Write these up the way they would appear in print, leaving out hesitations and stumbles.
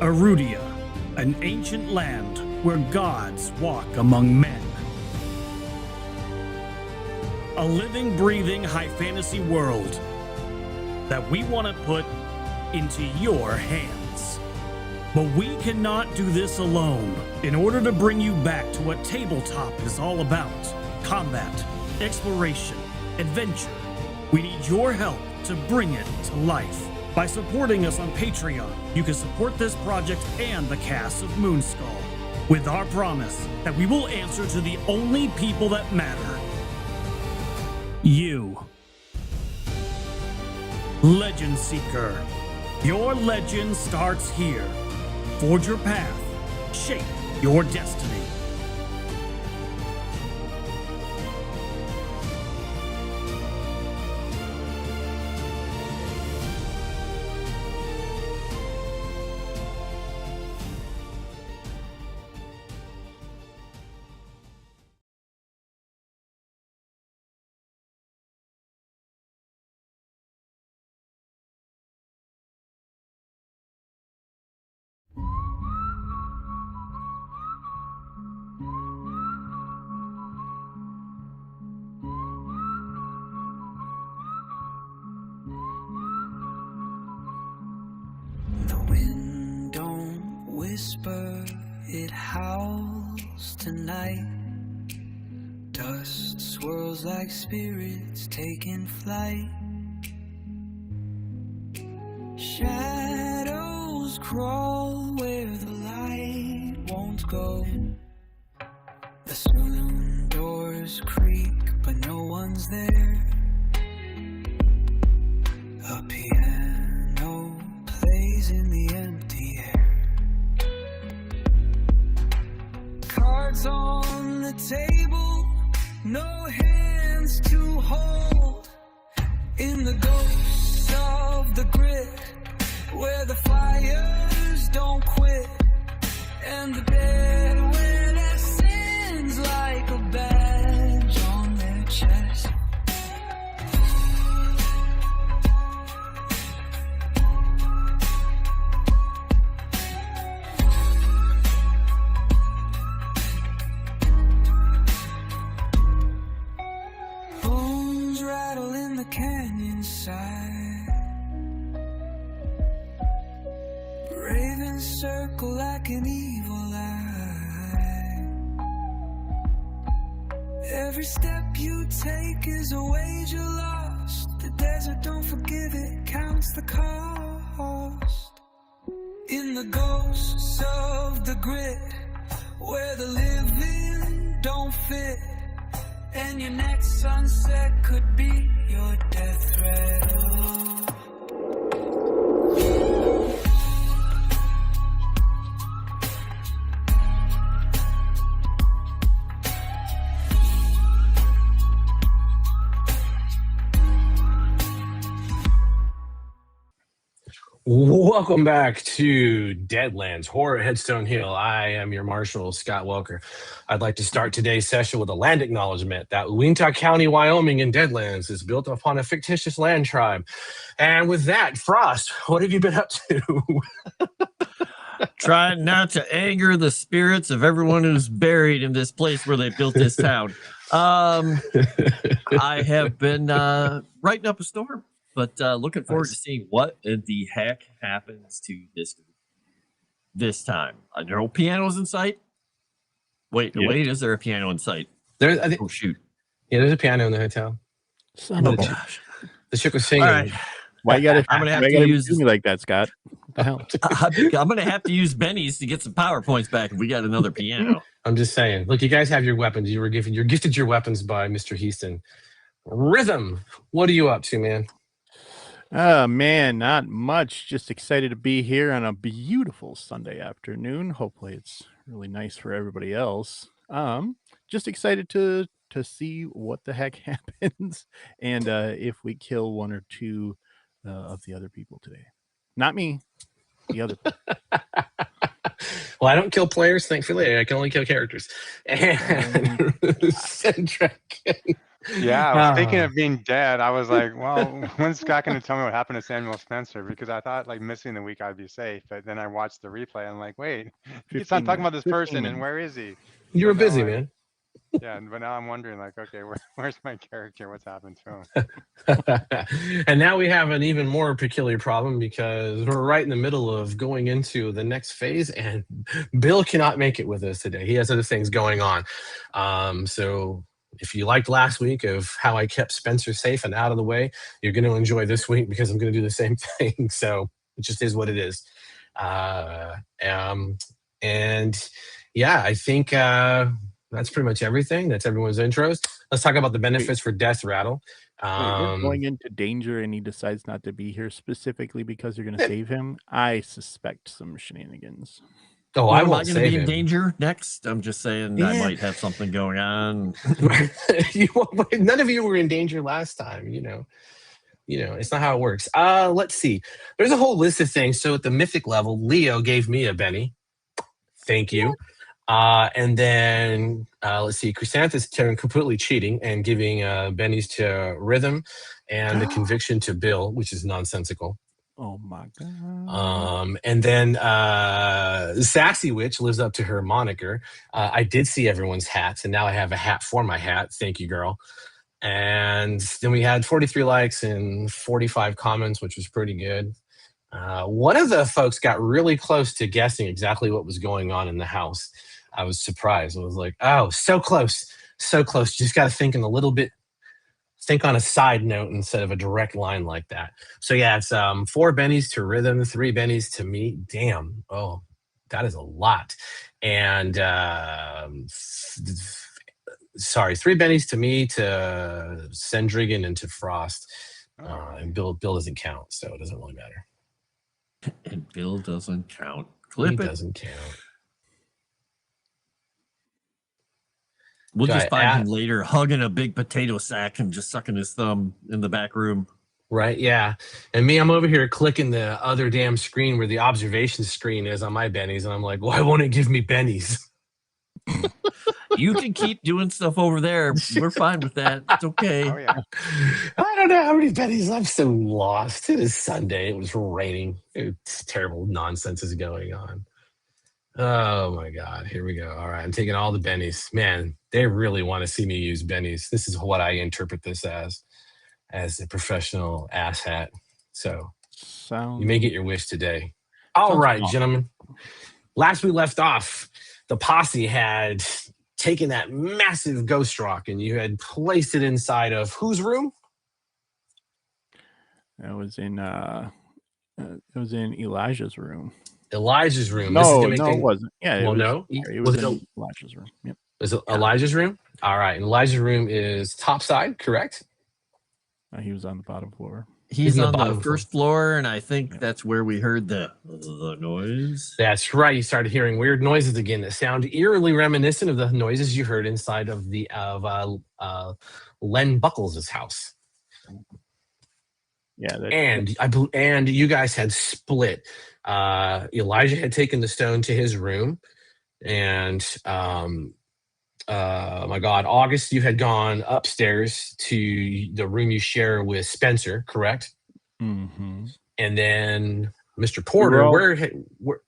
Arudia, an ancient land where gods walk among men. A living, breathing high fantasy world that we want to put into your hands. But we cannot do this alone. In order to bring you back to what tabletop is all about, combat, exploration, adventure, we need your help to bring it to life. By supporting us on Patreon, you can support this project and the cast of Moonskull, with our promise that we will answer to the only people that matter. You. Legend Seeker. Your legend starts here. Forge your path. Shape your destiny. Whisper, it howls tonight. Dust swirls like spirits taking flight. Shadows crawl where the light won't go. The saloon doors creak, but no one's there. A piano plays in the empty air. Cards on the table, no hands to hold. In the ghosts of the grit, where the fires don't quit, and the bed where their sins like a badge on their chest. Rattle in the canyon side. Ravens circle like an evil eye. Every step you take is a wager lost. The desert don't forgive it, counts the cost. In the ghosts of the grit, where the living don't fit, and your next sunset could be your Deathrattle. Welcome back to Deadlands, Horror at Headstone Hill. I am your Marshal, Scott Welker. I'd like to start today's session with a land acknowledgement that Uintah County, Wyoming in Deadlands is built upon a fictitious land tribe. And with that, Frost, what have you been up to? Trying not to anger the spirits of everyone who's buried in this place where they built this town. I have been writing up a storm. But looking forward to seeing what the heck happens to this time. There are no pianos in sight. Wait, is there a piano in sight? Oh, shoot. Yeah, there's a piano in the hotel. Son of a bitch. The chick was singing. All right. Why you gotta, I'm gonna have to use me like that, Scott? What the hell? I'm gonna have to use Benny's to get some PowerPoints back if we got another piano. I'm just saying. Look, you guys have your weapons. You're gifted your weapons by Mr. Heaston. Rhythm, what are you up to, man? Oh, man, not much. Just excited to be here on a beautiful Sunday afternoon. Hopefully it's really nice for everybody else. Just excited to see what the heck happens and if we kill one or two of the other people today. Not me, the other people. Well, I don't kill players, thankfully. I can only kill characters. And Cendric. Yeah, speaking of being dead, I was like, well, when's Scott going to tell me what happened to Samuel Spencer? Because I thought like missing the week I'd be safe, but then I watched the replay and I'm like, wait, he keeps on 15 talking about minutes. this 15 person and minutes. where is he? You So were now busy, man. yeah, but now I'm wondering like, okay, where's my character? What's happened to him? And now we have an even more peculiar problem because we're right in the middle of going into the next phase, and Bill cannot make it with us today. He has other things going on. So if you liked last week of how I kept Spencer safe and out of the way, you're going to enjoy this week because I'm going to do the same thing. So it just is what it is. And yeah, I think that's pretty much everything. That's everyone's intros. Let's talk about the benefits for Deathrattle. Wait, we're going into danger and he decides not to be here specifically because you're going to save him. I suspect some shenanigans. Oh, Well, I am I won't going to save be in him. danger next? I'm just saying I might have something going on. None of you were in danger last time, you know, it's not how it works. Let's see. There's a whole list of things. So at the mythic level, Leo gave me a Benny. Thank you. And then let's see, Chrysanthus turned completely cheating and giving bennies to Rhythm and the conviction to Bill, which is nonsensical. Oh my god. And then Sassy Witch lives up to her moniker. I did see everyone's hats, and now I have a hat for my hat. Thank you, girl. And then we had 43 likes and 45 comments, which was pretty good. One of the folks got really close to guessing exactly what was going on in the house. I was surprised. I was like, oh, so close, so close. You just got to think in a little bit, think on a side note instead of a direct line like that. So yeah, it's 4 bennies to Rhythm, 3 bennies to me. Damn. Oh, that is a lot. And sorry, 3 bennies to me, to Sendrigan, and to Frost. And Bill doesn't count, so it doesn't really matter. And Bill doesn't count. Clip it. Doesn't count. We'll just find him later hugging a big potato sack and just sucking his thumb in the back room. Right, yeah. And me, I'm over here clicking the other damn screen where the observation screen is on my bennies, and I'm like, why won't it give me bennies? You can keep doing stuff over there. We're fine with that. It's okay. Oh yeah. I don't know how many bennies. I'm so lost. It is Sunday. It was raining. It's terrible nonsense is going on. Oh my God. Here we go. All right. I'm taking all the bennies. Man, they really want to see me use bennies. This is what I interpret this as a professional asshat. So you may get your wish today. All right, gentlemen. Last we left off, the posse had taken that massive ghost rock and you had placed it inside of whose room? It was in Elijah's room. Elijah's room. No, it wasn't. Yeah, well, it was in Elijah's room. Yep. Was it Elijah's room? All right. And Elijah's room is topside, correct? He was on the bottom floor. He's on the first floor, and I think that's where we heard the noise. That's right. You started hearing weird noises again that sound eerily reminiscent of the noises you heard inside of Len Buckles' house. Yeah, and you guys had split. Elijah had taken the stone to his room, and my God, August, you had gone upstairs to the room you share with Spencer, correct? Mm-hmm. And then Mr. Porter,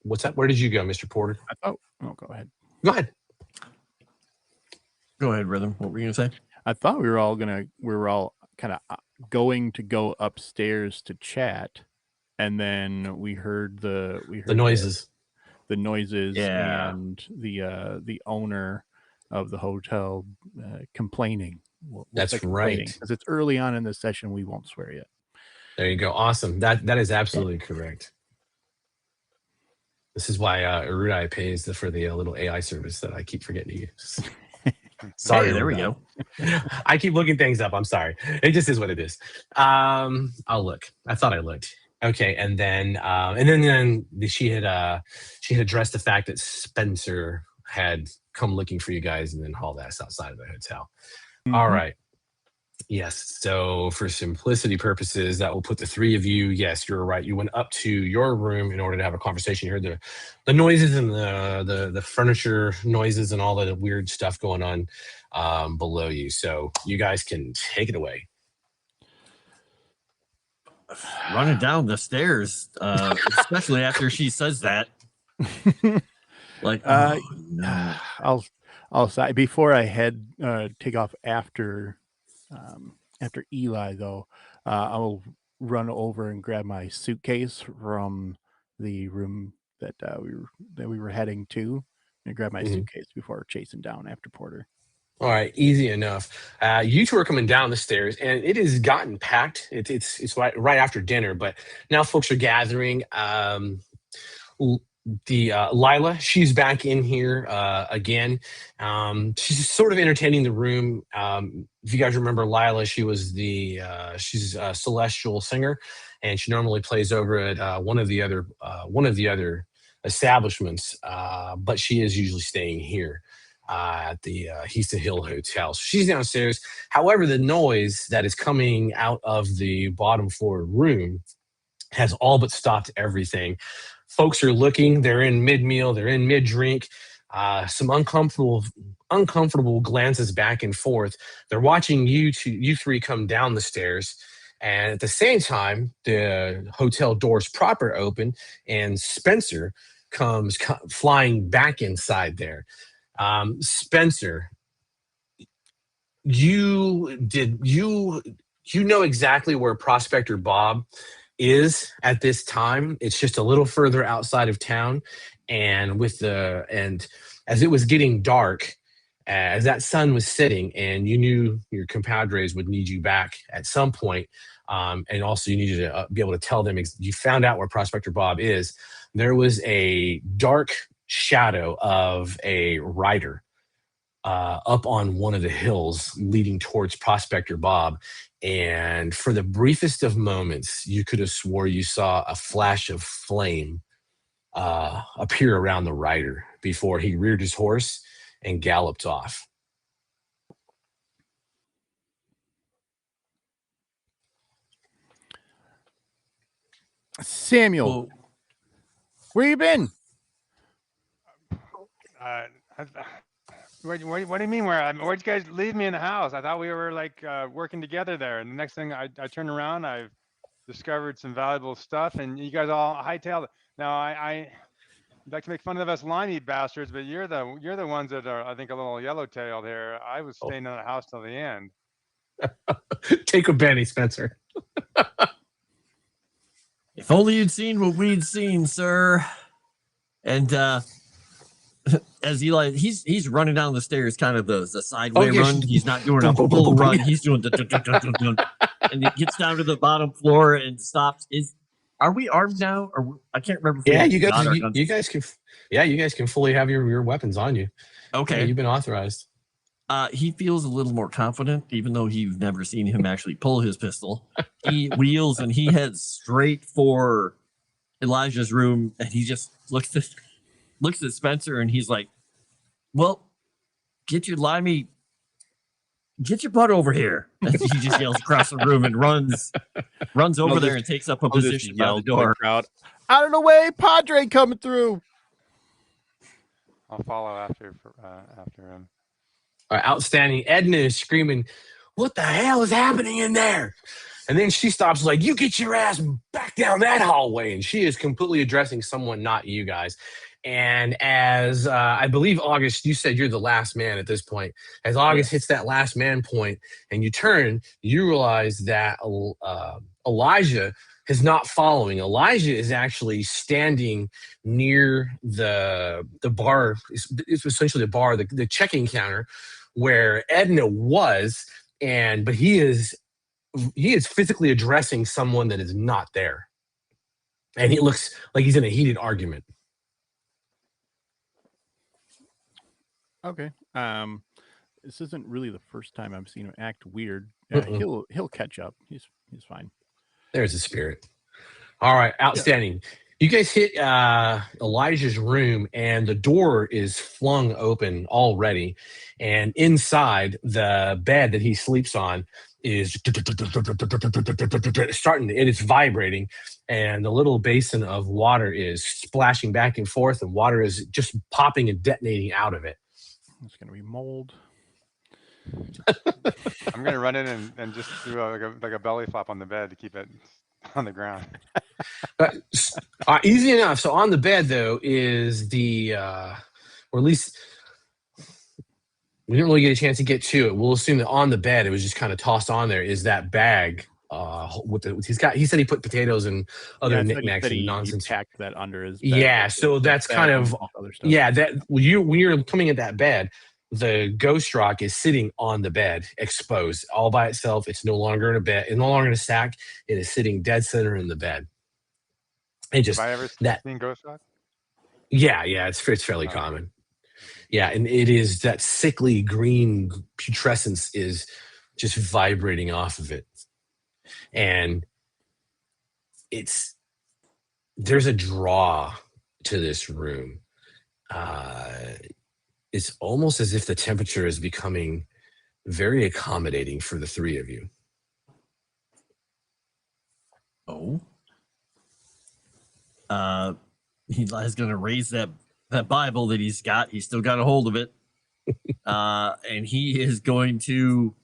what's that? Where did you go, Mr. Porter? Go ahead. Go ahead. Go ahead, Rhythm. What were you gonna say? I thought we were all kind of going to go upstairs to chat, and then we heard the noises, and the owner of the hotel complaining. That's right, because it's early on in the session. We won't swear yet. There you go. Awesome. That is absolutely correct. This is why Erudai pays for the little AI service that I keep forgetting to use. Sorry, there we go. I keep looking things up. I'm sorry. It just is what it is. I'll look. I thought I looked. Okay, and then she had addressed the fact that Spencer had come looking for you guys and then hauled ass outside of the hotel. Mm-hmm. All right. Yes. So for simplicity purposes, that will put the three of you. Yes, you're right. You went up to your room in order to have a conversation. You heard the noises and the furniture noises and all the weird stuff going on below you. So you guys can take it away. Running down the stairs, especially after she says that. Like, oh, no. I'll say before I take off after Eli though, I'll run over and grab my suitcase from the room that we were heading to, and grab my suitcase before chasing down after Porter. All right, easy enough. You two are coming down the stairs, and it has gotten packed. It's right after dinner, but now folks are gathering. Lila, she's back in here again. She's sort of entertaining the room. If you guys remember Lila, she's a celestial singer, and she normally plays over at one of the other establishments, but she is usually staying here at the Headstone Hill Hotel. So she's downstairs. However, the noise that is coming out of the bottom floor room has all but stopped everything. Folks are looking. They're in mid-meal. They're in mid-drink. Some uncomfortable glances back and forth. They're watching you three come down the stairs. And at the same time, the hotel doors proper open, and Spencer comes flying back inside there. Spencer, you know exactly where Prospector Bob is at this time. It's just a little further outside of town, and as it was getting dark, as that sun was setting, and you knew your compadres would need you back at some point, and also you needed to be able to tell them you found out where Prospector Bob is. There was a dark shadow of a rider up on one of the hills leading towards Prospector Bob. And for the briefest of moments, you could have swore you saw a flash of flame appear around the rider before he reared his horse and galloped off. Samuel, where you been? What do you mean where'd you guys leave me in the house? I thought we were like working together there. And the next thing I turned around, I've discovered some valuable stuff, and you guys all hightailed it. Now I'd like to make fun of us limey bastards, but you're the ones that are, I think, a little yellow-tailed here. I was staying in the house till the end. Take a Benny, Spencer. If only you'd seen what we'd seen, sir. And as Eli, he's running down the stairs, kind of the sideway run. He's not doing a full run. He's doing the and he gets down to the bottom floor and stops. Are we armed now? Or I can't remember. Yeah, you guys can fully have your weapons on you. Okay, yeah, you've been authorized. He feels a little more confident, even though you've never seen him actually pull his pistol. He wheels and he heads straight for Elijah's room, and he just looks at Spencer, and he's like, "Well, get your butt over here!" And he just yells across the room and runs over there and takes up a position by the door. Crowd, out of the way, Padre coming through. I'll follow after him. All right, outstanding. Edna is screaming, "What the hell is happening in there?" And then she stops, like, "You get your ass back down that hallway." And she is completely addressing someone, not you guys. And as I believe, August, you said you're the last man at this point. As August hits that last man point and you turn, you realize that Elijah is not following. Elijah is actually standing near the bar. It's essentially the bar, the checking counter where Edna was, but he is physically addressing someone that is not there. And he looks like he's in a heated argument. Okay. This isn't really the first time I've seen him act weird. He'll catch up. He's fine. There's the spirit. All right, outstanding. Yeah. You guys hit Elijah's room, and the door is flung open already. And inside the bed that he sleeps on is starting. It is vibrating, and the little basin of water is splashing back and forth, and water is just popping and detonating out of it. It's going to be mold. I'm gonna run in and just do like a belly flop on the bed to keep it on the ground. Easy enough. So on the bed though is the, or at least we didn't really get a chance to get to it. We'll assume that on the bed it was just kind of tossed on there. Is that bag? He said he put potatoes and other knickknacks and nonsense. He packed that under his bed. Yeah, so that's kind of that. When you're coming at that bed, the ghost rock is sitting on the bed, exposed all by itself. It's no longer in a bed. It's no longer in a stack. It is sitting dead center in the bed. It just Have I ever seen ghost rock? Yeah, it's fairly common. Yeah, and it is that sickly green putrescence is just vibrating off of it. And there's a draw to this room. It's almost as if the temperature is becoming very accommodating for the three of you. Oh. He's going to raise that Bible that he's got. He's still got a hold of it. And he is going to...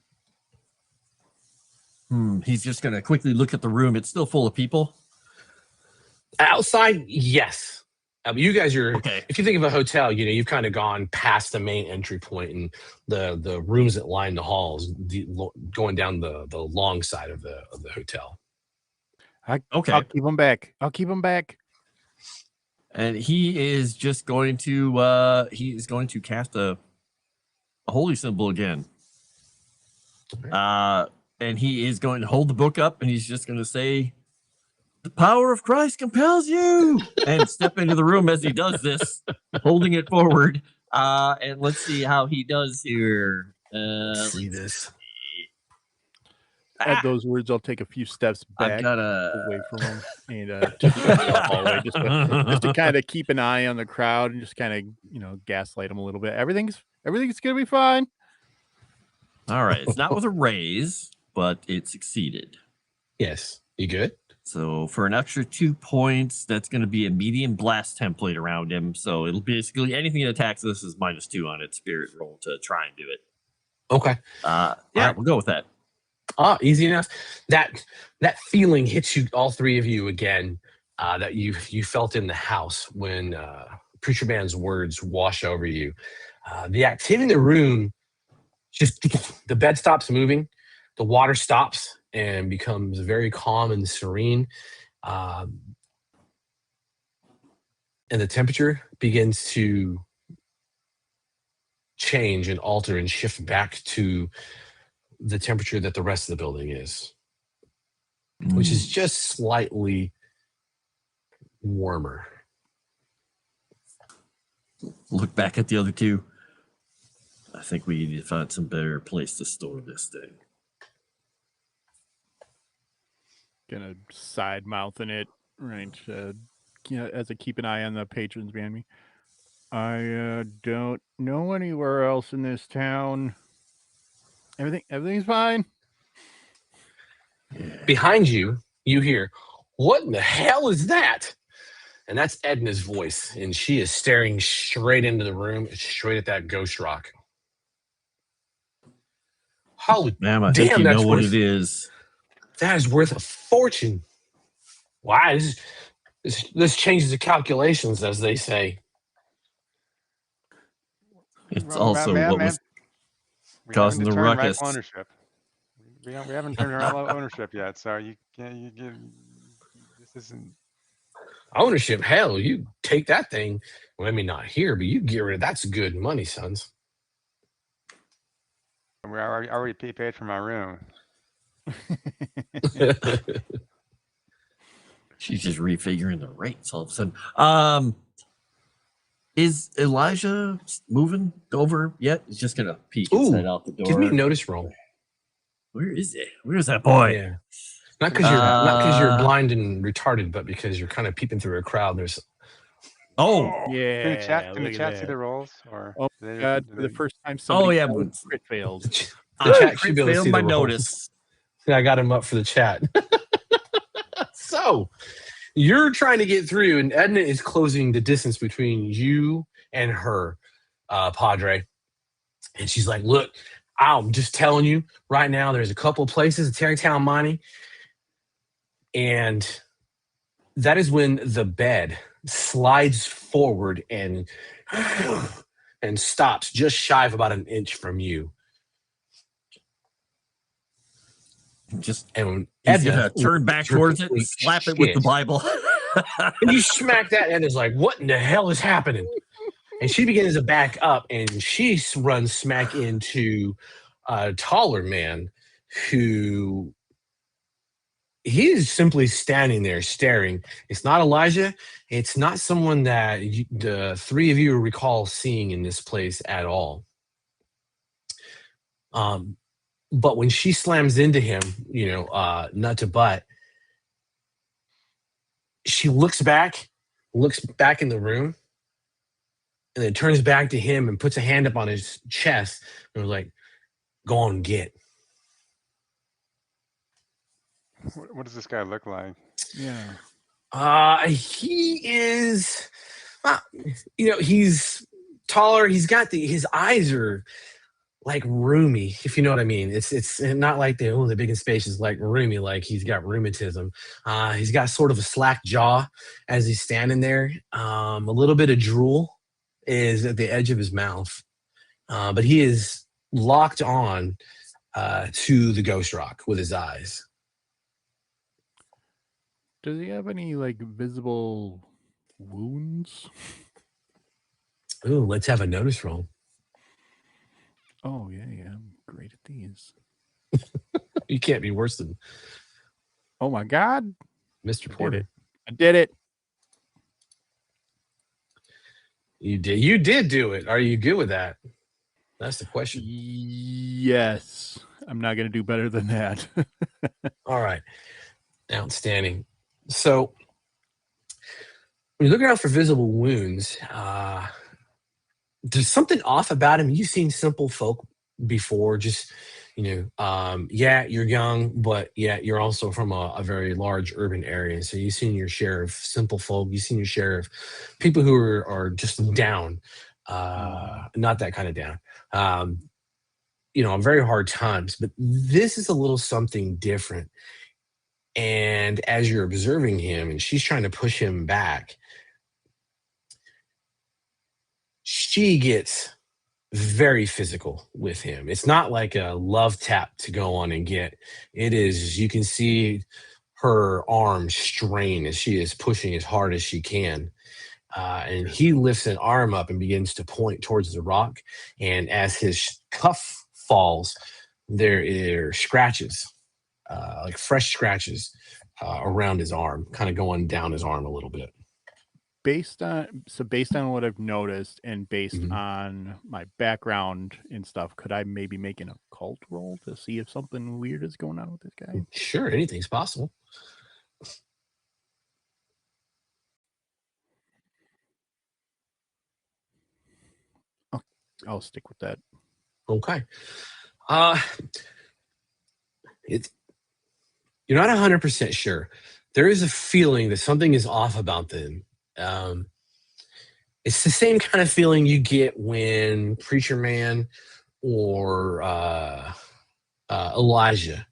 he's just going to quickly look at the room. It's still full of people. Outside, yes. You guys are, okay. If you think of a hotel, you've kind of gone past the main entry point and the rooms that line the halls, going down the long side of the hotel. Okay. I'll keep him back. And he is just going to cast a holy symbol again. Okay. And he is going to hold the book up and he's just going to say, "The power of Christ compels you," and step into the room as he does this, holding it forward. And let's see how he does here. Let's see this. At those words, I'll take a few steps back away from him and just go to the hallway, just to kind of keep an eye on the crowd and just kind of gaslight him a little bit. Everything's gonna be fine. All right, it's not with a raise, but it succeeded. Yes, you good? So for an extra 2 points, that's going to be a medium blast template around him. So it'll basically anything that attacks this is -2 on its spirit roll to try and do it. Okay. Yeah, we'll go with that. Easy enough. That feeling hits you, all three of you again, that you felt in the house when Preacher Man's words wash over you. The activity in the room, just the bed stops moving, the water stops and becomes very calm and serene. And the temperature begins to change and alter and shift back to the temperature that the rest of the building is, which is just slightly warmer. Look back at the other two. I think we need to find some better place to store this thing. Gonna side mouthing it, right? As I keep an eye on the patrons behind me. I don't know anywhere else in this town. Everything's fine. Behind you, you hear, "What in the hell is that?" And that's Edna's voice, and she is staring straight into the room, straight at that ghost rock. Holy damn! I think you know what it is. That is worth a fortune. Wow, this changes the calculations, as they say. It's also what was causing the ruckus. Ownership. We haven't turned around ownership yet, so you can't. This isn't ownership. Hell, you take that thing. Well, I mean, not here, but you get rid of that's good money, sons. We already paid for my room. She's just refiguring the rates all of a sudden. Is Elijah moving over yet? He's just gonna peek his head out the door. Give me a notice roll. Where is it? Where's that boy? Yeah. Not because you're blind and retarded, but because you're kind of peeping through a crowd. There's yeah. Can the chat see the rolls? Or oh my God, for the first time, crit fails. The chat should be able to failed see my the rolls. notice. I got him up for the chat. So you're trying to get through, and Edna is closing the distance between you and her, Padre. And she's like, look, I'm just telling you right now, there's a couple of places in Tarrytown Mining. And that is when the bed slides forward and stops just shy of about an inch from you. And He's gonna turn back towards it, slap it with the Bible. And you smack that, and it's like, what in the hell is happening? And she begins to back up, and she runs smack into a taller man who he is simply standing there staring. It's not Elijah. It's not someone that the three of you recall seeing in this place at all. But when she slams into him, nut to butt, she looks back in the room, and then turns back to him and puts a hand up on his chest and was like, go on and get. What does this guy look like? Yeah. He is, he's taller. He's got his eyes are like roomy, if you know what I mean. It's not like the big and spacious, like roomy, like he's got rheumatism. He's got sort of a slack jaw as he's standing there. A little bit of drool is at the edge of his mouth, but he is locked on to the ghost rock with his eyes. Does he have any like visible wounds? Ooh, let's have a notice roll. Oh yeah, I'm great at these. You can't be worse than Oh my God, Mr. Porter. I did it. You did do it. Are you good with that? That's the question. Yes, I'm not gonna do better than that. All right, outstanding. So when you're looking out for visible wounds, there's something off about him. You've seen simple folk before, just, you're young, but you're also from a very large urban area. So you've seen your share of simple folk. You've seen your share of people who are just down, not that kind of down, on very hard times. But this is a little something different. And as you're observing him and she's trying to push him back, she gets very physical with him. It's not like a love tap to go on and get. It is, you can see her arm strain as she is pushing as hard as she can. And he lifts an arm up and begins to point towards the rock. And as his cuff falls, there are scratches, like fresh scratches around his arm, kind of going down his arm a little bit. Based on what I've noticed and based on my background and stuff, could I maybe make an occult roll to see if something weird is going on with this guy? Sure, anything's possible. I'll stick with that. Okay. You're not 100% sure. There is a feeling that something is off about them. It's the same kind of feeling you get when Preacher Man or Elijah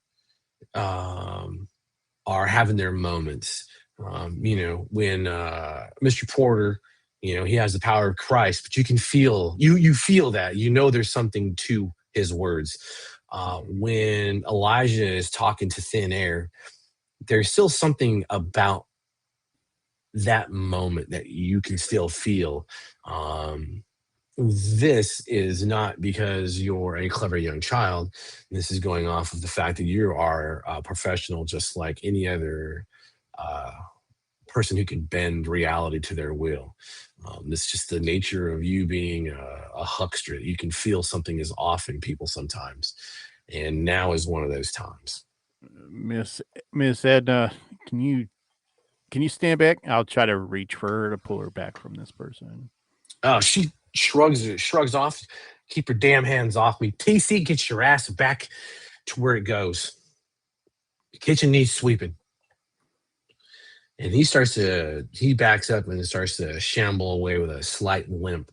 are having their moments. When Mr. Porter, he has the power of Christ, but you can feel, you feel that, there's something to his words. When Elijah is talking to thin air, there's still something about that moment that you can still feel. This is not because you're a clever young child. This is going off of the fact that you are a professional, just like any other person who can bend reality to their will. It's just the nature of you being a huckster. You can feel something is off in people sometimes, and now is one of those times. Miss Edna, can you stand back? I'll try to reach for her to pull her back from this person. Oh, she shrugs off. Keep your damn hands off me. TC, get your ass back to where it goes. The kitchen needs sweeping. And he backs up and starts to shamble away with a slight limp.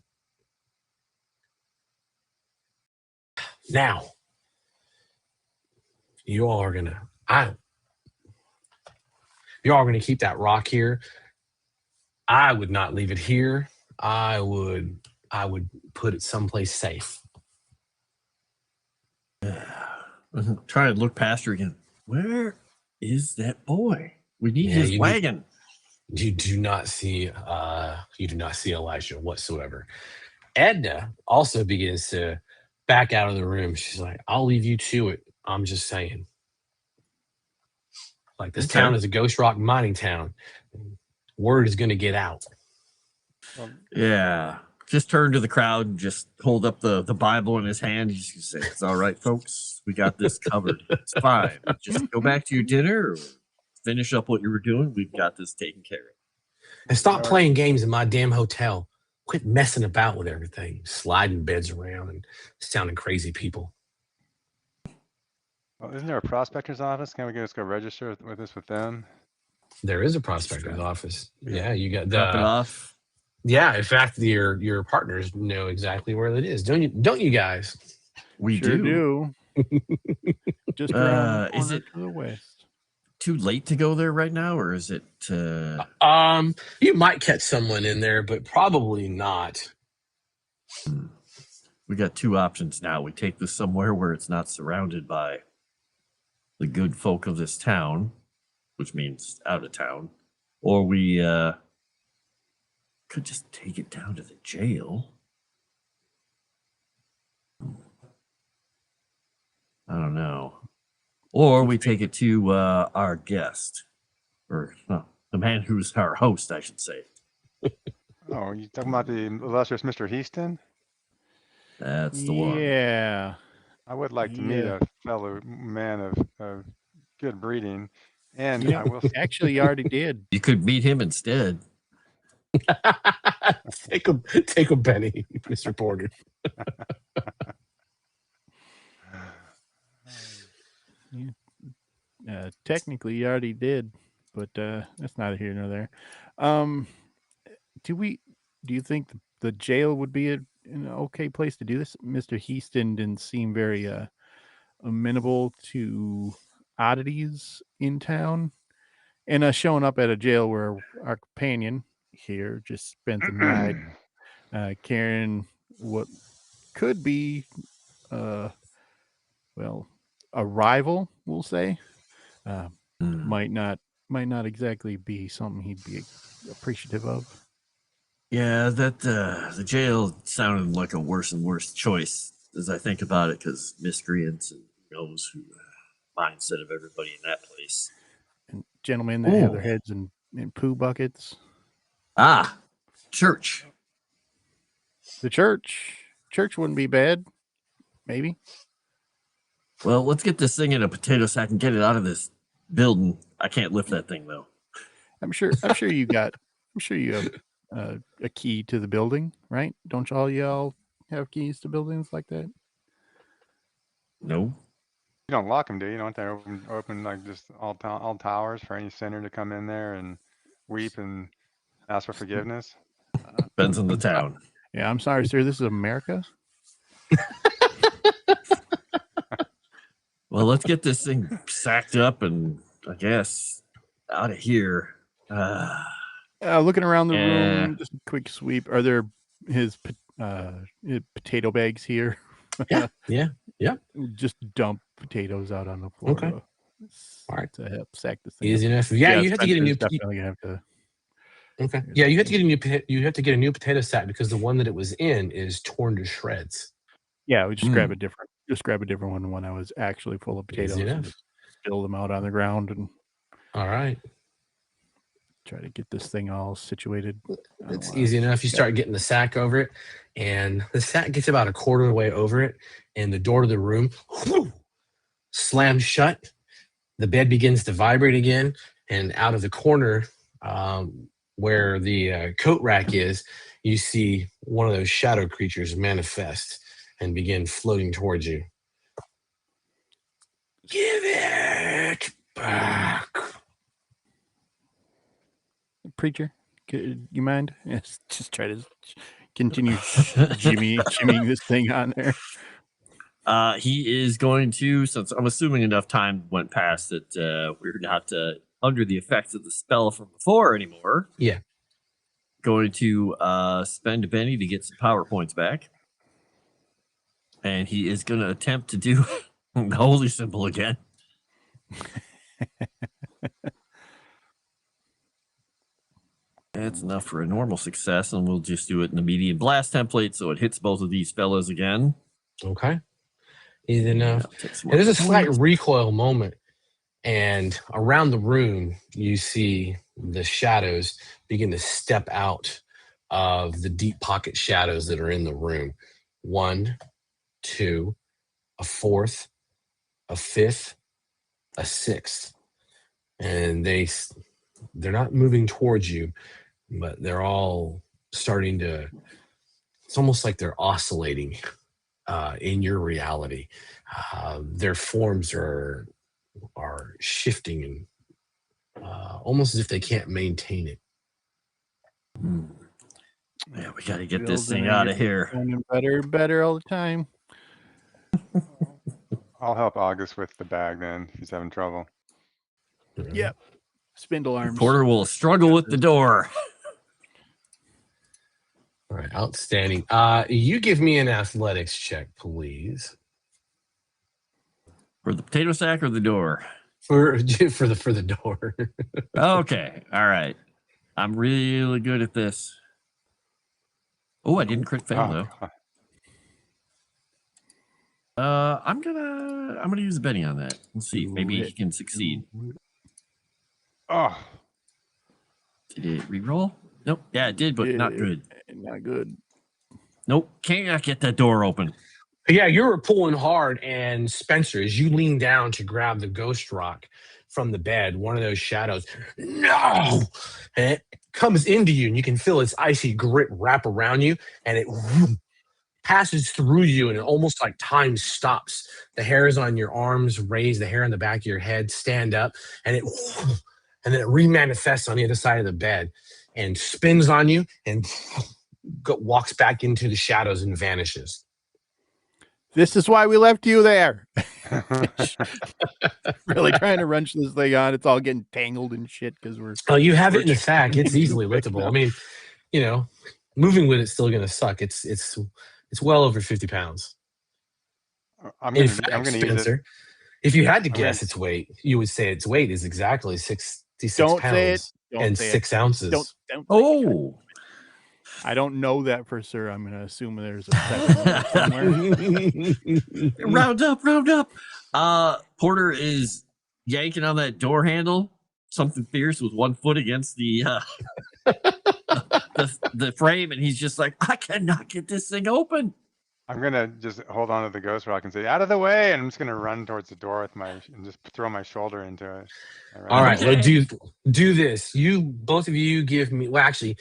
Now, you all are gonna keep that rock here. I would not leave it here. I would put it someplace safe. I'm trying to look past her again. Where is that boy? We need Yeah, his wagon. You do not see Elijah whatsoever. Edna also begins to back out of the room. She's like, I'll leave you to it. I'm just saying. Like, this town is a ghost rock mining town. Word is going to get out. Yeah. Just turn to the crowd and just hold up the Bible in his hand. He's just say, it's all right, folks. We got this covered. It's fine. Just go back to your dinner or finish up what you were doing. We've got this taken care of. And stop playing games in my damn hotel. Quit messing about with everything. Sliding beds around and sounding crazy people. Well, isn't there a prospector's office? Can't we just go register with this with them? There is a prospector's office. Yeah, you got Drop it off. Yeah, in fact, your partners know exactly where it is, don't you guys? We Sure do. Just around the is corner it to the west. too late to go there right now, or is it? You might catch someone in there, but probably not. We got two options now. We take this somewhere where it's not surrounded by the good folk of this town, which means out of town, or we could just take it down to the jail. I don't know. Or we take it to our guest, or the man who's our host, I should say. Oh, you talking about the illustrious Mr. Heaston? That's the one. Yeah. I would like to meet a fellow man of good breeding. And I will Actually, you already did. You could meet him instead. Take a Benny, Mr. Porter. Technically, you already did, but that's neither here nor there. Do you think the jail would be an okay place to do this? Mr. Heaston didn't seem very amenable to oddities in town, and showing up at a jail where our companion here just spent the night carrying what could be a rival, we'll say. Might not exactly be something he'd be appreciative of. Yeah, that the jail sounded like a worse and worse choice as I think about it, because miscreants and who knows who mindset of everybody in that place. And gentlemen that have their heads in poo buckets. Church. The church wouldn't be bad, maybe. Well, let's get this thing in a potato sack and get it out of this building. I can't lift that thing though. I'm sure you have a key to the building, right? Don't y'all have keys to buildings like that? No. You don't lock them, do you? You don't want to open like just all towers for any sinner to come in there and weep and ask for forgiveness? Depends on the town. Yeah, I'm sorry, sir. This is America. Well, let's get this thing sacked up and I guess out of here. Looking around the room, just a quick sweep. Are there his potato bags here? Yeah. Just dump potatoes out on the floor. Okay. All right. To help sack this thing. Easy enough. Yeah, you have to get a new. Definitely have to. Okay. Yeah, you have to get a new potato sack because the one that it was in is torn to shreds. Yeah, we just grab a different one. The one that was actually full of potatoes. Easy And enough. spill them out on the ground and All right. try to get this thing all situated. It's easy enough. You start getting the sack over it, and the sack gets about a quarter of the way over it, and the door to the room slams shut. The bed begins to vibrate again, and out of the corner where the coat rack is, you see one of those shadow creatures manifest and begin floating towards you. Give it! back. Preacher, you mind? Yes, just try to continue jimmying this thing on there. He is going to, since I'm assuming enough time went past that we're not under the effects of the spell from before anymore. Yeah. Going to spend a penny to get some power points back. And he is going to attempt to do the holy symbol again. That's enough for a normal success, and we'll just do it in the medium blast template so it hits both of these fellas again. Okay. Easy enough. And there's a slight recoil moment, and around the room, you see the shadows begin to step out of the deep pocket shadows that are in the room. 1, 2, a 4th, a 5th, a 6th, and they're not moving towards you, but they're all starting to. It's almost like they're oscillating in your reality. Their forms are shifting and almost as if they can't maintain it. Yeah, we got to get this thing out of here. Better and better all the time. I'll help August with the bag then if he's having trouble. Yep. Spindle arms. Porter will struggle with the door. All right, outstanding. You give me an athletics check, please. For the potato sack or the door? For the door. Okay, all right. I'm really good at this. Oh, I didn't crit fail though. I'm gonna use a Benny on that. Let's see. Maybe he can succeed. Oh, Did it reroll? Nope. Yeah, it did, but not good. Not good. Nope. Can't get that door open. Yeah, you were pulling hard, and Spencer, as you lean down to grab the ghost rock from the bed, one of those shadows, no, and it comes into you, and you can feel its icy grip wrap around you, and it passes through you, and it almost like time stops. The hairs on your arms raise, the hair on the back of your head stand up, and then it remanifests on the other side of the bed and spins on you and walks back into the shadows and vanishes. This is why we left you there. Really trying to wrench this thing on. It's all getting tangled and shit because we're. Oh, you have it in the sack. It's easily liftable. I mean, moving with it's still going to suck. It's well over 50 pounds. I'm gonna use Spencer, it. if you had to guess its weight, you would say its weight is exactly 66 pounds and 6 ounces. Oh. I don't know that for sure. I'm going to assume there's a somewhere. Round up. Porter is yanking on that door handle. Something fierce with 1 foot against the frame, and he's just like, I cannot get this thing open. I'm gonna just hold on to the ghost rock and say, "Out of the way!" And I'm just gonna run towards the door and just throw my shoulder into it. All right, let's do this. Both of you give me. Well, actually,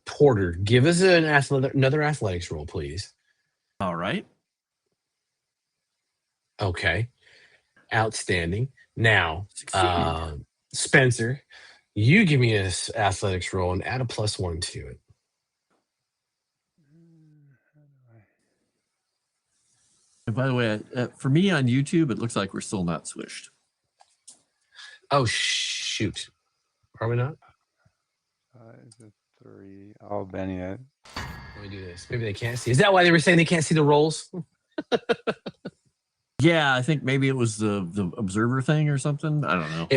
Porter, give us another athletics roll, please. All right. Okay. Outstanding. Now, Spencer, you give me an athletics roll and add a +1 to it. And by the way, for me on YouTube, it looks like we're still not switched. Oh, shoot. Are we not? 3. I'll Benny it. Let me do this. Maybe they can't see. Is that why they were saying they can't see the rolls? Yeah, I think maybe it was the observer thing or something. I don't know.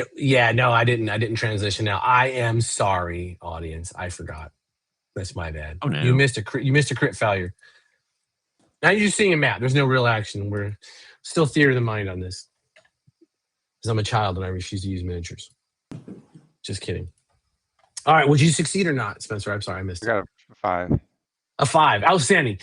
No, I didn't transition now. I am sorry, audience. I forgot. That's my bad. Oh, no. You missed a crit failure. Now you're just seeing a map. There's no real action. We're still theater of the mind on this. Because I'm a child and I refuse to use miniatures. Just kidding. All right, would you succeed or not, Spencer? I'm sorry, I missed it. I got a 5. A 5. Outstanding.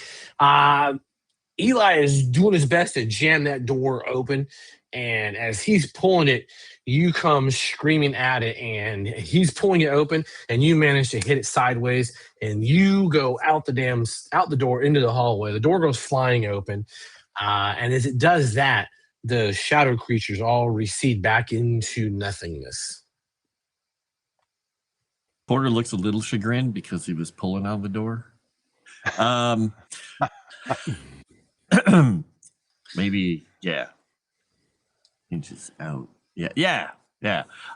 Eli is doing his best to jam that door open, and as he's pulling it, you come screaming at it, and he's pulling it open, and you manage to hit it sideways, and you go out the door into the hallway. The door goes flying open, and as it does that, the shadow creatures all recede back into nothingness. Porter looks a little chagrined because he was pulling on the door. Maybe, yeah. Inches out. Yeah.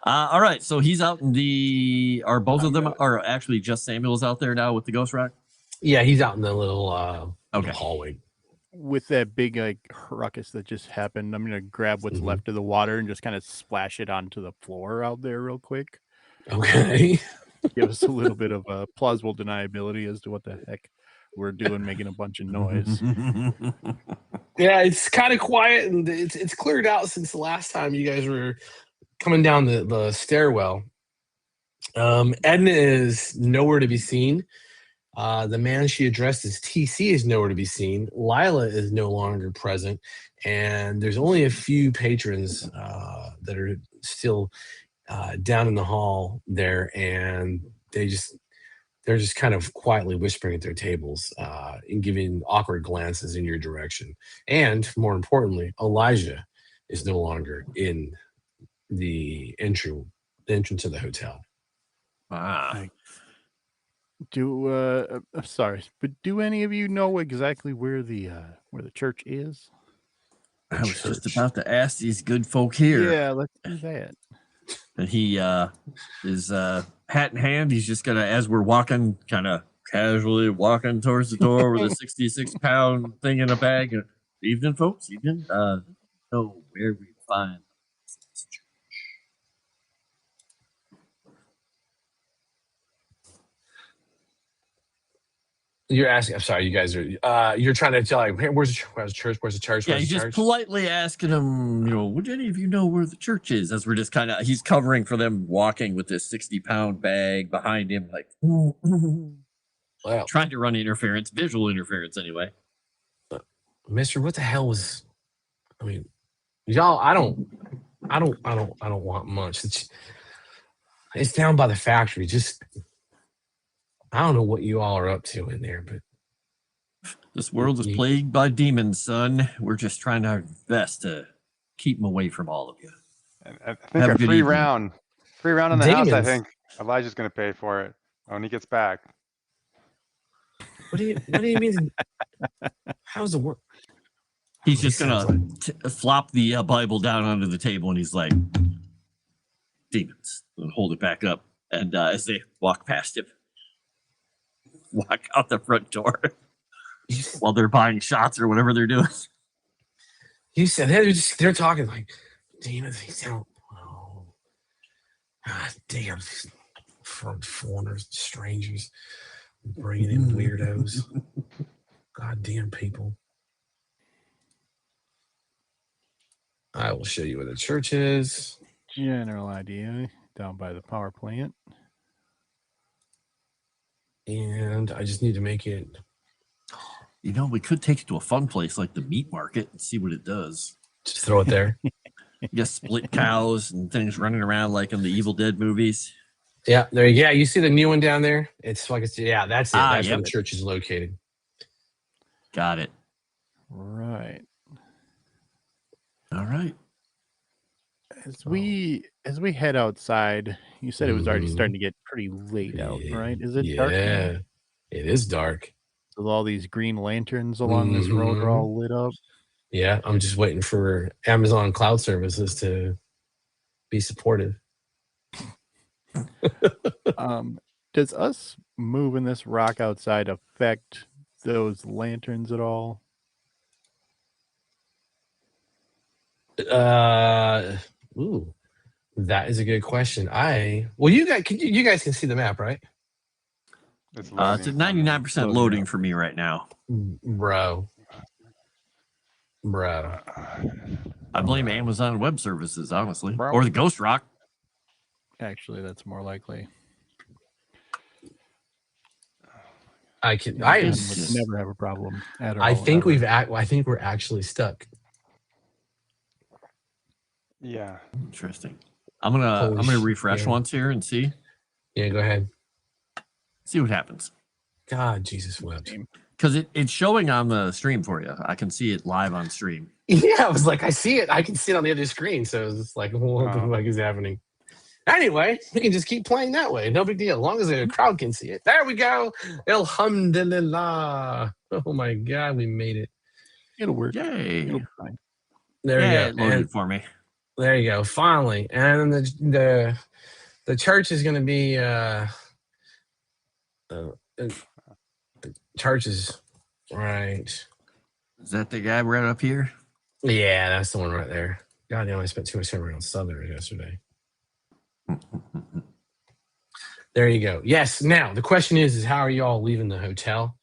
All right, so he's out in the. Are both of them? Or actually, just Samuel's out there now with the ghost rock? Yeah, he's out in the little Okay. hallway. With that big like ruckus that just happened, I'm gonna grab what's left of the water and just kind of splash it onto the floor out there real quick. Okay. Give us a little bit of a plausible deniability as to what the heck we're doing, making a bunch of noise. Yeah, it's kind of quiet, and it's cleared out since the last time you guys were coming down the stairwell. Edna is nowhere to be seen. The man she addressed as TC is nowhere to be seen. Lila is no longer present, and there's only a few patrons that are still down in the hall there, and they're just kind of quietly whispering at their tables and giving awkward glances in your direction. And more importantly, Elijah is no longer in the entrance of the hotel. I'm sorry, but do any of you know exactly where the church is? I was just about to ask these good folk here. Yeah, let's do that. And he is hat in hand. He's just gonna, as we're walking, kind of casually walking towards the door with a 66-pound thing in a bag. Evening, folks. Evening. Know where we find this church. You're asking. I'm sorry, you guys are. You're trying to tell like, hey, where's the church? Where's the church? Yeah, Where's he's the just church? politely asking him, would any of you know where the church is? As we're just kind of, he's covering for them, walking with this 60-pound bag behind him, like Well, trying to run interference, visual interference, anyway. Mister, what the hell was? I mean, y'all. I don't want much. It's down by the factory. Just, I don't know what you all are up to in there, but This world is plagued by demons, son. We're just trying our best to keep them away from all of you. I think Have a a good free evening. round in the house. I Demons? think Elijah's going to pay for it when he gets back. what do you mean? How's it work? He's He just sounds gonna flop the Bible down onto the table, and he's like, "Demons," and hold it back up. And as they walk past him, walk out the front door while they're buying shots or whatever they're doing. You said they're talking like demons. They sound. Oh, God damn! These foreigners, strangers, bringing in weirdos. Goddamn people. I will show you where the church is. General idea down by the power plant. And I just need to make it. We could take it to a fun place like the meat market and see what it does. Just throw it there. You got split cows and things running around like in the Evil Dead movies. Yeah, there you go. You see the new one down there? It's like that's it. That's yep. where the church is located. Got it. Right. All right. As we head outside, you said it was already starting to get pretty late out, right? Is it dark? Yeah, it is dark. So all these green lanterns along this road are all lit up. Yeah, I'm just waiting for Amazon Cloud Services to be supportive. Does us moving this rock outside affect those lanterns at all? Ooh, that is a good question. You guys can see the map, right? It's It's at 99% loading for me right now. Bro. I blame Amazon Web Services, honestly, Bro. or the Ghost Rock. Actually, that's more likely. I would never have a problem at all. I think we're actually stuck. Yeah. Interesting. I'm gonna refresh once here and see. Yeah, go ahead. See what happens. God, Jesus wept. Because it's showing on the stream for you. I can see it live on stream. Yeah, I was like, I see it. I can see it on the other screen. So it's just like, what the fuck is happening? Anyway, we can just keep playing that way. No big deal. As long as the crowd can see it. There we go. Alhamdulillah. Oh my God, we made it. It'll work. Yay. It'll be fine. There we Yeah, it go. loaded And for me. there you go. Finally. And the church is going to be the church is right. Is that the guy right up here? Yeah, that's the one right there. God damn, I spent too much time around Southern yesterday. There you go. Yes. Now the question is how are you all leaving the hotel?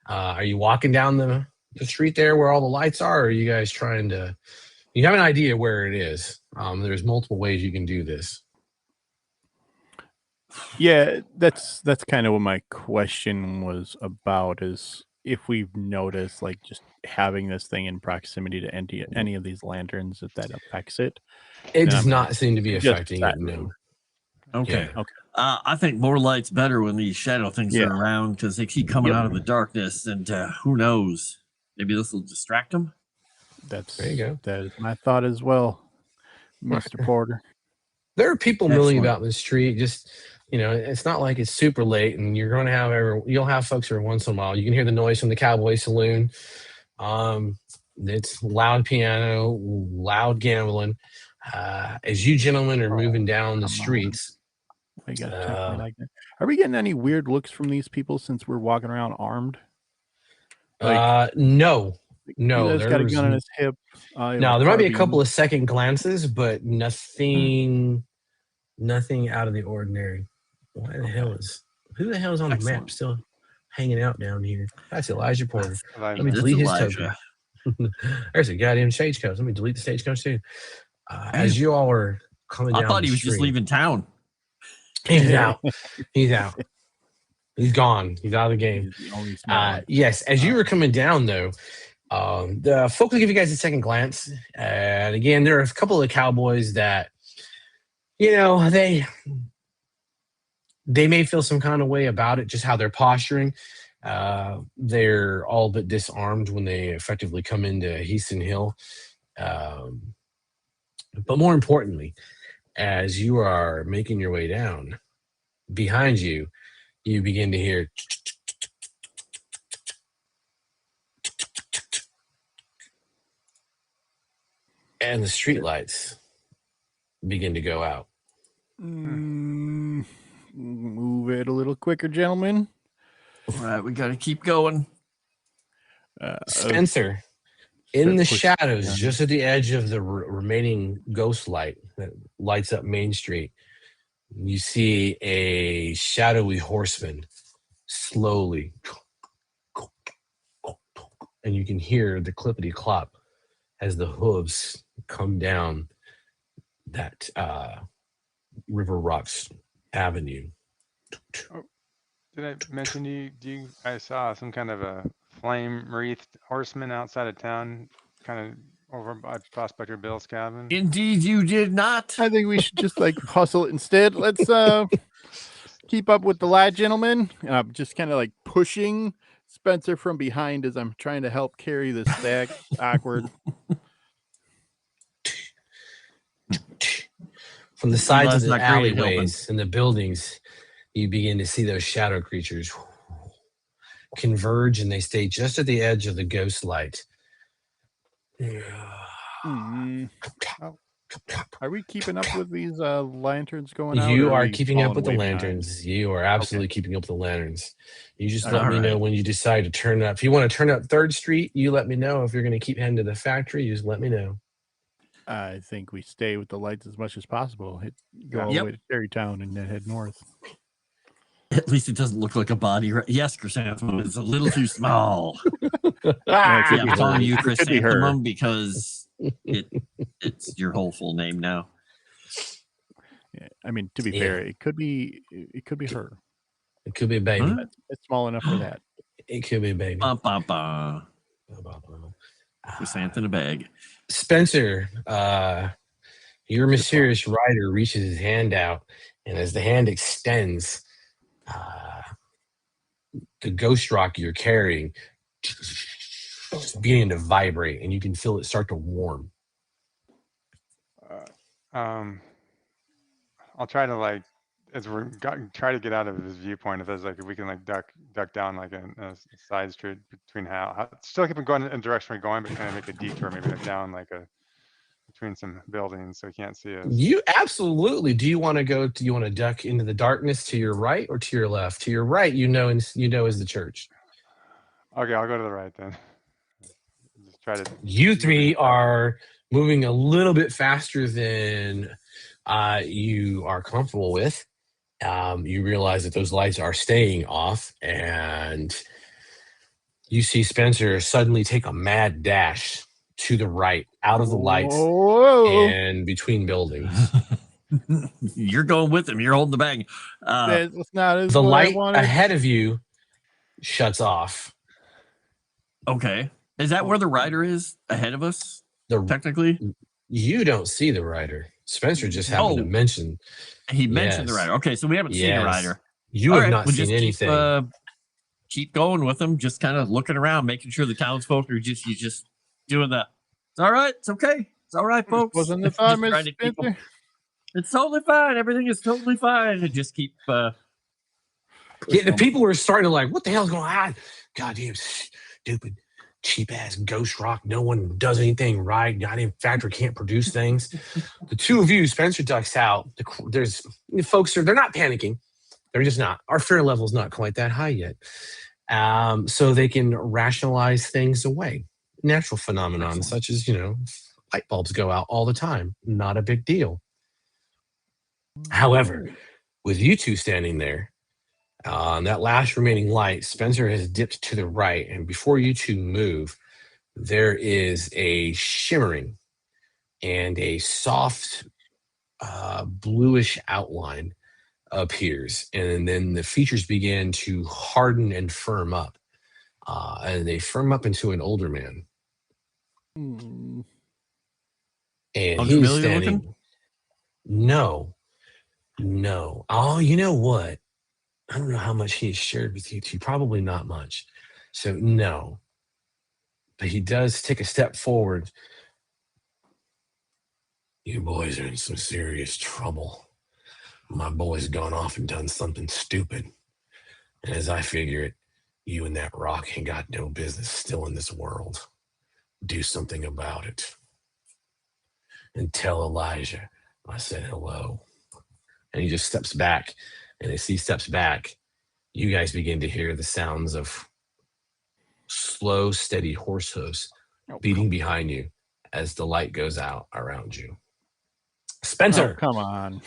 Are you walking down the street there where all the lights are, or are you guys trying to? You have an idea where it is. There's multiple ways you can do this. Yeah, that's kind of what my question was about. Is if we've noticed, like, just having this thing in proximity to any of these lanterns, that affects it. It Then does I'm not seem to be just affecting that it. No. road. Okay. Yeah. Okay. I think more light's better when these shadow things Yeah. are around because they keep coming Yep. out of the darkness, and who knows? Maybe this will distract them. There you go. That is my thought as well, Mr. Porter. There are people milling Excellent. about in the street. Just it's not like it's super late, and you're going to have you'll have folks every once in a while. You can hear the noise from the Cowboy Saloon. It's loud piano, loud gambling. As you gentlemen are moving down the streets, I got to talk like that. Are we getting any weird looks from these people since we're walking around armed? no. He's got a gun on his hip. No, there might be a couple of second glances, but nothing out of the ordinary. Who the hell is on the map Excellent. still hanging out down here? That's Elijah Porter. Let me It's delete his Elijah. token. There's a goddamn stagecoach. Let me delete the stagecoach too. As you all are coming down, I thought the he was just street- leaving town. He's out. He's out. He's gone. He's out of the game. He's the only smart one. Yes, as you were coming down, though, the folk will give you guys a second glance. And again, there are a couple of cowboys that, they may feel some kind of way about it, just how they're posturing. They're all but disarmed when they effectively come into Headstone Hill. But more importantly, as you are making your way down, behind you, you begin to hear and the streetlights begin to go out. Move it a little quicker, gentlemen. All right, we got to keep going. Spencer, in the pushing shadows, down. just at the edge of the remaining ghost light that lights up Main Street, you see a shadowy horseman slowly, and you can hear the clippity clop as the hooves come down that River Rocks Avenue. Did I mention I saw some kind of a flame wreathed horseman outside of town, kind of over by Prospector Bill's cabin? Indeed, you did not. I think we should just hustle it instead. Let's keep up with the lad, gentlemen. Just kind of pushing Spencer from behind as I'm trying to help carry this stack. Awkward. From the sides of Eli's the not great at alleyways and the buildings, you begin to see those shadow creatures converge, and they stay just at the edge of the ghost light. Are we keeping up with these lanterns going out? You or are we keeping up falling with the way behind? lanterns. You are absolutely keeping up with the lanterns. You just All let me know right. when you decide to turn up. If you want to turn up 3rd Street, you let me know. If you're going to keep heading to the factory, you just let me know. I think we stay with the lights as much as possible. Go all the Yep. way to Terrytown and then head north. At least it doesn't look like a body. Yes, Chrysanthemum is a little too small. could Yeah, be I'm calling her. you It could be her. Chrysanthemum because it's your whole full name now. Yeah, I mean, to be Yeah. fair, it could be her. It could be a baby. Huh? It's small enough for that. It could be a baby. Ba, ba, ba. Chrysanthemum in a bag. Spencer, your mysterious rider reaches his hand out, and as the hand extends, the ghost rock you're carrying just beginning to vibrate, and you can feel it start to warm. I'll try to like, as try to get out of his viewpoint. If there's like, if we can like duck down like in a side street between still keep him going in the direction we're going, but kind of make a detour, maybe like down like between some buildings so he can't see us. You absolutely. Do you want to go? Do you want to duck into the darkness to your right or to your left? To your right, is the church. Okay, I'll go to the right then. Just try to. You three are moving a little bit faster than you are comfortable with. You realize that those lights are staying off, and you see Spencer suddenly take a mad dash to the right, out of the lights and between buildings. You're going with him. You're holding the bag. That's not the light ahead of you shuts off. Okay. Is that where the rider is ahead of us? Technically? You don't see the rider. Spencer just happened to mention. He mentioned the rider. Okay, so we haven't seen the rider. You have not seen anything. Keep going with them, just kind of looking around, making sure the townsfolk are just doing the, it's all right, it's okay. It's all right, folks. Wasn't the thought, Mr. Spencer? It's totally fine. Everything is totally fine. And just keep the people are starting to like, what the hell's going on? Goddamn stupid, cheap ass ghost rock. No one does anything right. Goddamn factory can't produce things. The two of you, Spencer ducks out. There's folks they're not panicking. They're just not. Our fear level is not quite that high yet. So they can rationalize things away. Natural phenomenon, such as, light bulbs go out all the time. Not a big deal. However, with you two standing there, on that last remaining light, Spencer has dipped to the right, and before you two move, there is a shimmering and a soft bluish outline appears, and then the features begin to harden and firm up, and they firm up into an older man. And he's standing. Looking? No. Oh, you know what? I don't know how much he has shared with you two. Probably not much. So no. But he does take a step forward. You boys are in some serious trouble. My boy's gone off and done something stupid. And as I figure it, you and that rock ain't got no business still in this world. Do something about it. And tell Elijah I said hello. And he just steps back. And as he steps back, you guys begin to hear the sounds of slow, steady horse hooves beating behind you as the light goes out around you. Spencer. Oh, come on.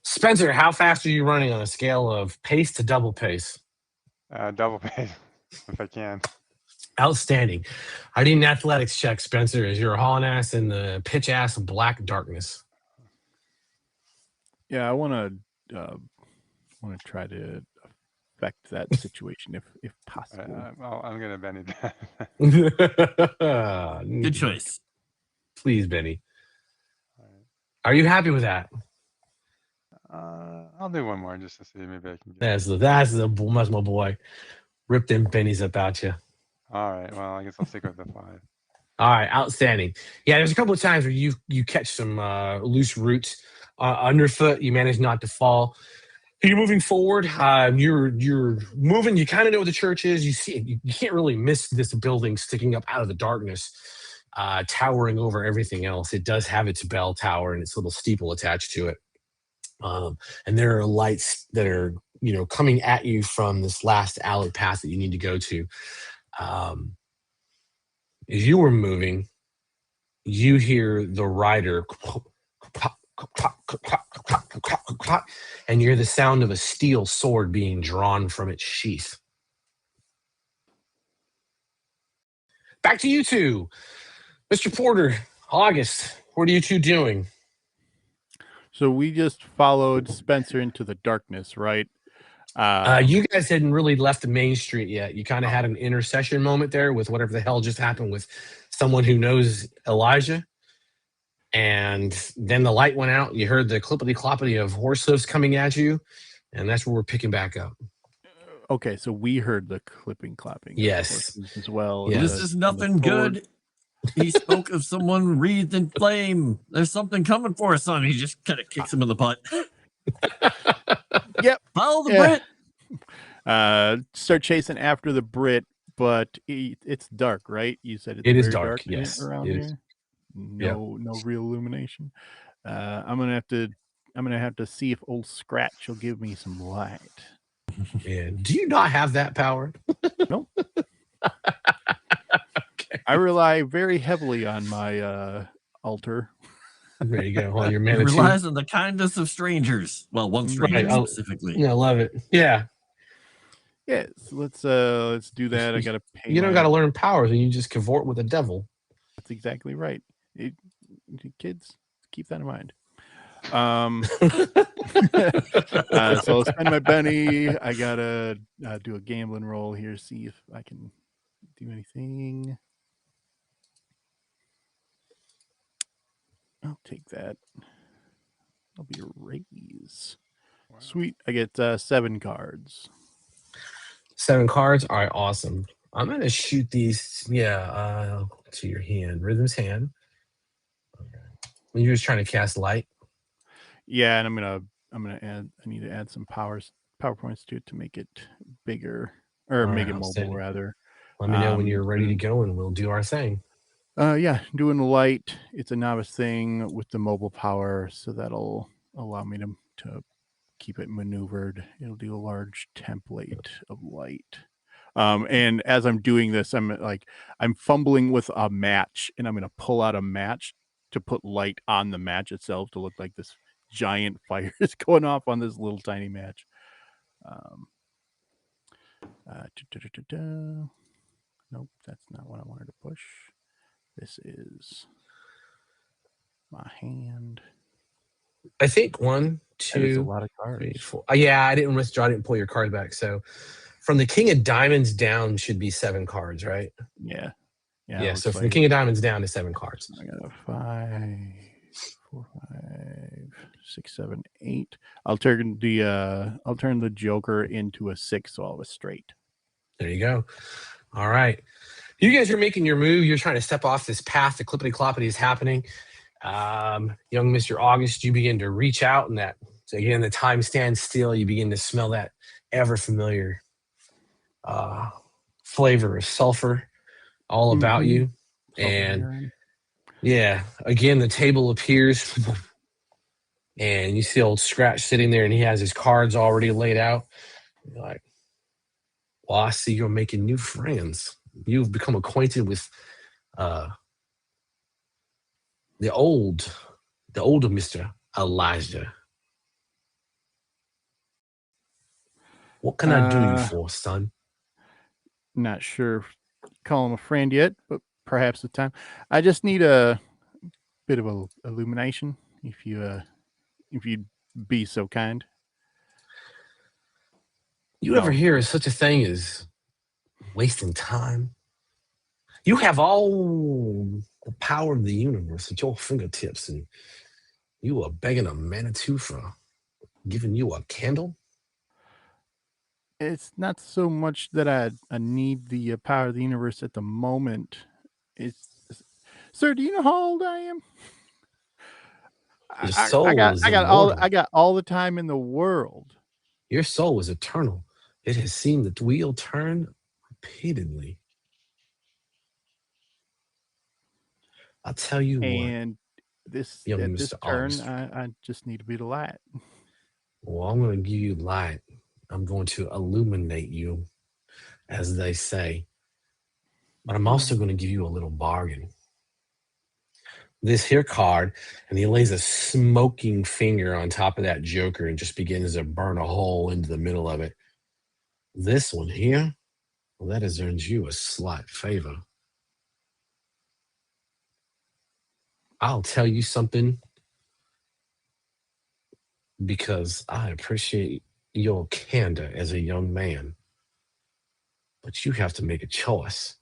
Spencer, how fast are you running on a scale of pace to double pace? Double pace, if I can. Outstanding. I need an athletics check, Spencer, as you're hauling ass in the pitch ass black darkness. Yeah, I want to try to affect that situation if possible. I'm gonna Benny that. Good choice. Please, Benny. Are you happy with that? I'll do one more just to see maybe I can get that's my boy. Rip them pennies about you. All right. Well, I guess I'll stick with the 5. All right, outstanding. Yeah, there's a couple of times where you catch some loose roots underfoot. You manage not to fall. You're moving forward. You're moving. You kind of know what the church is. You see it. You can't really miss this building sticking up out of the darkness, towering over everything else. It does have its bell tower and its little steeple attached to it. And there are lights that are coming at you from this last alley path that you need to go to. As you were moving, you hear the rider, and you hear the sound of a steel sword being drawn from its sheath. Back to you two. Mr. Porter, August, what are you two doing? So we just followed Spencer into the darkness, right? You guys hadn't really left the main street yet. You kind of had an intercession moment there with whatever the hell just happened with someone who knows Elijah. And then the light went out. You heard the clippity-cloppity of horse hooves coming at you. And that's where we're picking back up. Okay, so we heard the clipping clapping. Yes. As well. Yes. This is nothing good. He spoke of someone wreathed in flame. There's something coming for us, son. He just kind of kicks him in the butt. Yep. Follow the Yeah. Brit. Start chasing after the Brit, but it's dark, right? You said it's It is very dark, dark yes, around it here. is. No real illumination. I'm gonna have to see if old Scratch will give me some light. Yeah. Do you not have that power? Nope. Okay. I rely very heavily on my altar. There you go. On your He Manitou. relies on the kindness of strangers. Well, one stranger Right. specifically. Yeah, I love it. Yeah. Yes, let's do that. I gotta pay. You don't got to learn powers, and you just cavort with the devil. That's exactly right. Kids, keep that in mind. So I'll spend my Benny. I gotta do a gambling roll here, see if I can do anything. I'll take that. I'll be a raise. Wow. Sweet. I get 7 cards. 7 cards. All right, awesome. I'm gonna shoot these. Yeah, to your hand, Rhythm's hand. Okay. You're just trying to cast light. Yeah, and I'm gonna add. I need to add some power points to it to make it bigger, or make it mobile rather. Let me know when you're ready to go, and we'll do our thing. Yeah, doing the light. It's a novice thing with the mobile power, so that'll allow me to keep it maneuvered. It'll do a large template of light. And as I'm doing this, I'm fumbling with a match, and I'm going to pull out a match to put light on the match itself to look like this giant fire is going off on this little tiny match. Nope, that's not what I wanted to push. This is my hand. I think 1, 2, a lot of cards. 3, 4. Yeah, I didn't withdraw. I didn't pull your card back. So from the King of Diamonds down should be 7 cards, right? Yeah. So from the King of Diamonds down to 7 cards. I got a 5, 4, 5, 6, 7, 8. I'll turn the Joker into a 6, so I'll have a straight. There you go. All right. You guys are making your move. You're trying to step off this path. The clippity cloppity is happening. Young Mr. August, you begin to reach out, and again, the time stands still. You begin to smell that ever familiar flavor of sulfur all about you. And yeah, again, the table appears, and you see old Scratch sitting there, and he has his cards already laid out. You're like, well, I see you're making new friends. You've become acquainted with the older Mr. Elijah. What can I do you for, son? Not sure if call him a friend yet, but perhaps with time. I just need a bit of a illumination, if you'd be so kind. You ever hear of such a thing as wasting time? You have all the power of the universe at your fingertips, and you are begging a Manitou for giving you a candle? It's not so much that I need the power of the universe at the moment. Sir, do you know how old I am? Your soul is immortal. I got all the time in the world. Your soul is eternal. It has seen the wheel turn repeatedly. I'll tell you and what. This Mr. turn, August. I just need a bit of light. Well, I'm going to give you light. I'm going to illuminate you, as they say. But I'm also going to give you a little bargain. This here card, and he lays a smoking finger on top of that Joker and just begins to burn a hole into the middle of it. This one here, well, that has earned you a slight favor. I'll tell you something, because I appreciate your candor as a young man, but you have to make a choice.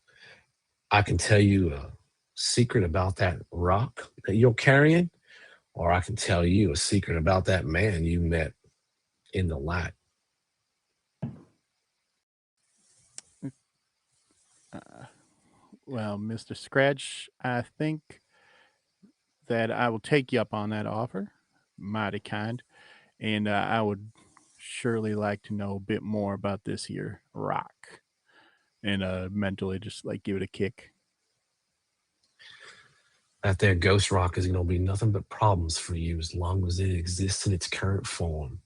I can tell you a secret about that rock that you're carrying, or I can tell you a secret about that man you met in the light. Well, Mr. Scratch, I think that I will take you up on that offer. Mighty kind. And I would surely like to know a bit more about this here rock. And mentally just like give it a kick. That there ghost rock is going to be nothing but problems for you as long as it exists in its current form.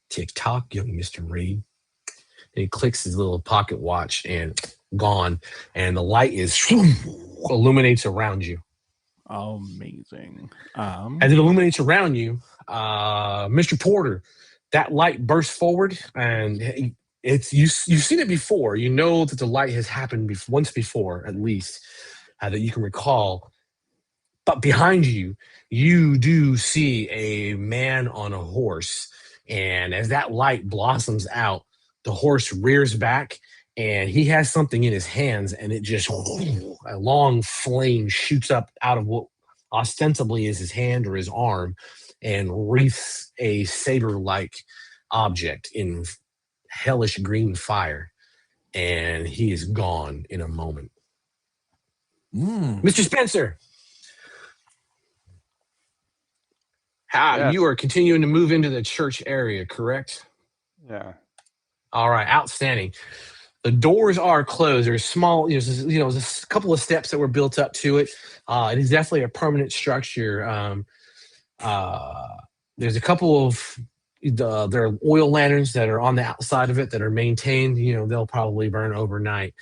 Tick tock, young Mr. Reed. And he clicks his little pocket watch and gone. And the light is illuminates around you. Amazing. As it illuminates around you, Mr. Porter, that light bursts forward, and you've seen it before. You know that the light has happened once before, at least, that you can recall. But behind you, you do see a man on a horse, and as that light blossoms out, the horse rears back, and he has something in his hands, and it just a long flame shoots up out of what ostensibly is his hand or his arm, and wreaths a saber-like object in hellish green fire, and he is gone in a moment. Mr. Spencer, Yes. you are continuing to move into the church area, correct? Yeah. All right, outstanding. The doors are closed. There's small, there's a couple of steps that were built up to it. It is definitely a permanent structure. There's a couple of there are oil lanterns that are on the outside of it that are maintained. They'll probably burn overnight.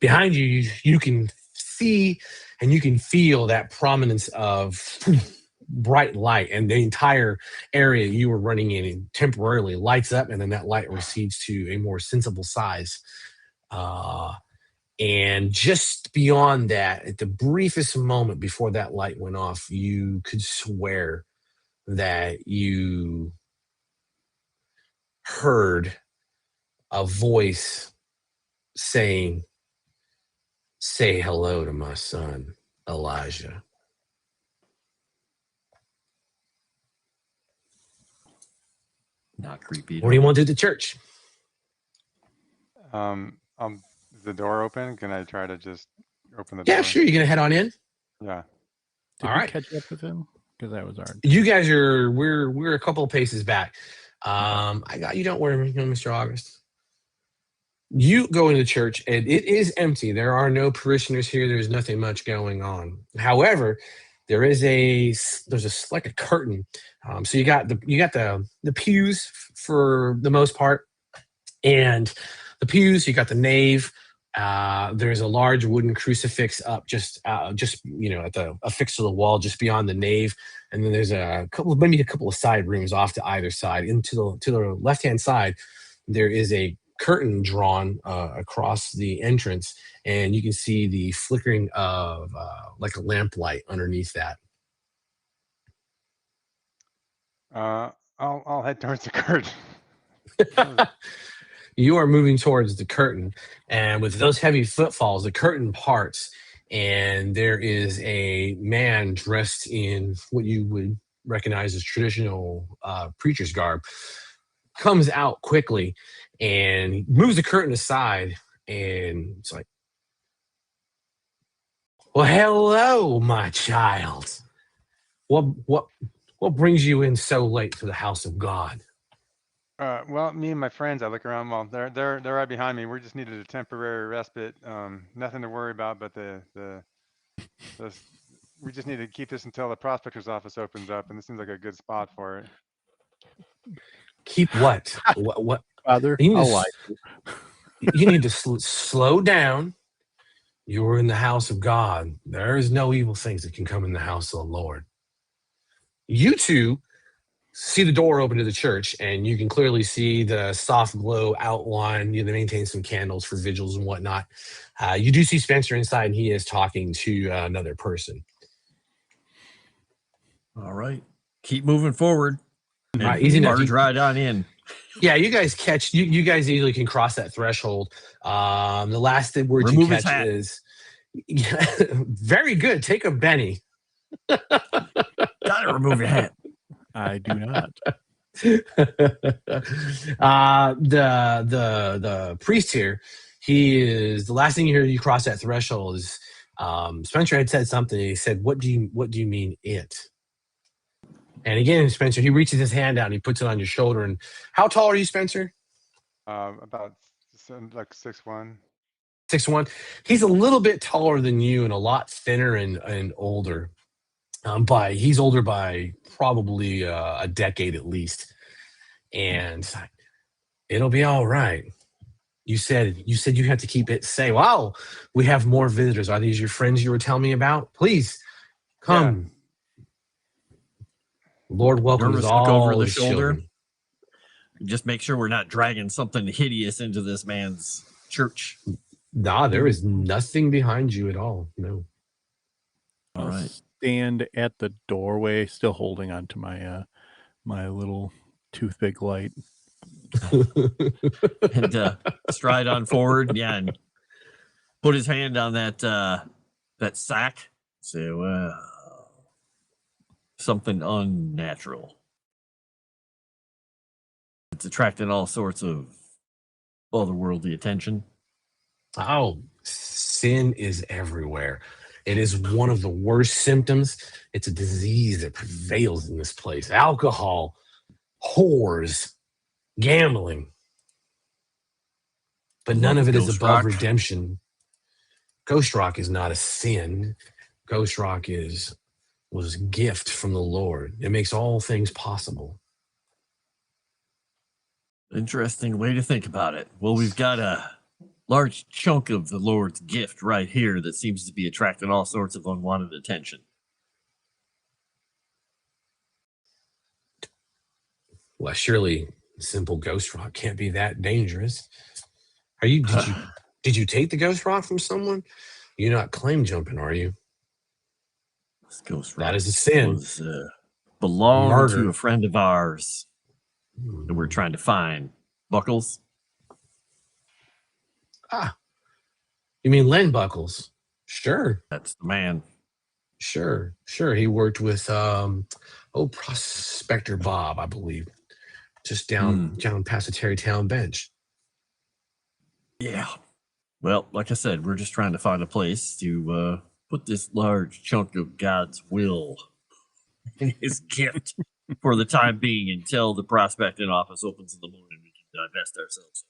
Behind you, you can see and you can feel that prominence of bright light, and the entire area you were running in temporarily lights up, and then that light recedes to a more sensible size. And just beyond that, at the briefest moment before that light went off, you could swear that you heard a voice saying, "Say hello to my son, Elijah." Not creepy. What do you want to do at the church? Is the door open? Can I try to just open the door? Yeah, sure. You're gonna head on in. Yeah. Did All we right. catch up with him? Because that was hard. You guys we're a couple of paces back. I got you. Don't worry, Mr. August. You go into the church, and it is empty. There are no parishioners here. There's nothing much going on. However, there's like a curtain. So you got the pews for the most part, and the pews. You got the nave. There's a large wooden crucifix up just affixed to the wall just beyond the nave, and then there's maybe a couple of side rooms off to either side. And to the left hand side, there is a curtain drawn across the entrance, and you can see the flickering of like a lamplight underneath that. I'll head towards the curtain. You are moving towards the curtain, and with those heavy footfalls, the curtain parts, and there is a man dressed in what you would recognize as traditional preacher's garb, comes out quickly and moves the curtain aside, and it's like, "Well, hello, my child. What brings you in so late to the house of God?" Well, me and my friends, I look around. Well, they're right behind me. We just needed a temporary respite. Nothing to worry about, but we just need to keep this until the prospector's office opens up, and this seems like a good spot for it. Keep what? What? Father, You need I'll to, lie. you need to slow down. You're in the house of God. There is no evil things that can come in the house of the Lord. You two see the door open to the church, and you can clearly see the soft glow outline. They maintain some candles for vigils and whatnot. You do see Spencer inside, and he is talking to another person. All right. Keep moving forward. All right, easy enough. Barge right on in. Yeah, you guys catch. You guys easily can cross that threshold. The last word Remove you his catch hat. is very good. Take a Benny. Gotta remove your hat. I do not. The priest here, He is the last thing you hear. You cross that threshold is Spencer had said something. And he said, "What do you mean it?" And again, Spencer, he reaches his hand out and he puts it on your shoulder. And how tall are you, Spencer? About like 6'1". 6'1". He's a little bit taller than you and a lot thinner and older. He's older by probably a decade at least. And it'll be all right. You said you have to keep it safe. Wow, we have more visitors. Are these your friends you were telling me about? Please come. Yeah. Lord welcomes Nervous all look over the his shoulder. children. Just make sure we're not dragging something hideous into this man's church. Nah, there is nothing behind you at all. No. All right. Stand at the doorway, still holding on to my my little toothpick light. And stride on forward, yeah, and put his hand on that sack. Say, well, something unnatural. It's attracting all sorts of otherworldly attention. Oh, sin is everywhere. It is one of the worst symptoms. It's a disease that prevails in this place. Alcohol, whores, gambling. But none of it is above redemption. Ghost rock is not a sin. Ghost rock was a gift from the Lord. It makes all things possible. Interesting way to think about it. Well, we've got a large chunk of the Lord's gift right here that seems to be attracting all sorts of unwanted attention. Well, surely simple ghost rock can't be that dangerous. Did you take the ghost rock from someone? You're not claim jumping, are you? This ghost rock that is a sin. Belonged to a friend of ours that we're trying to find. Buckles? Ah, you mean Len Buckles? Sure. That's the man. Sure. He worked with Prospector Bob, I believe, just down past the Terrytown bench. Yeah. Well, like I said, we're just trying to find a place to put this large chunk of God's will in his gift for the time being until the prospecting office opens in the morning. We can divest ourselves.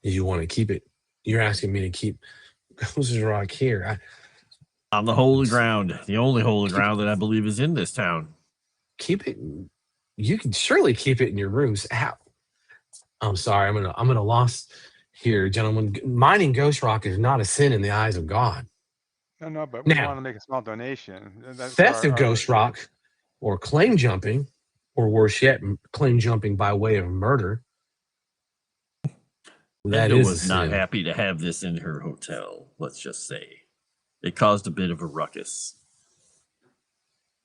You want to keep it? You're asking me to keep Ghost rock here. On the holy ground, the only holy ground that I believe is in this town. Keep it. You can surely keep it in your rooms. How? I'm sorry. I'm gonna lost here, gentlemen. Mining ghost rock is not a sin in the eyes of God. No, but we want to make a small donation. Theft of ghost rock, or claim jumping, or worse yet, claim jumping by way of murder. That was not happy to have this in her hotel. Let's just say it caused a bit of a ruckus.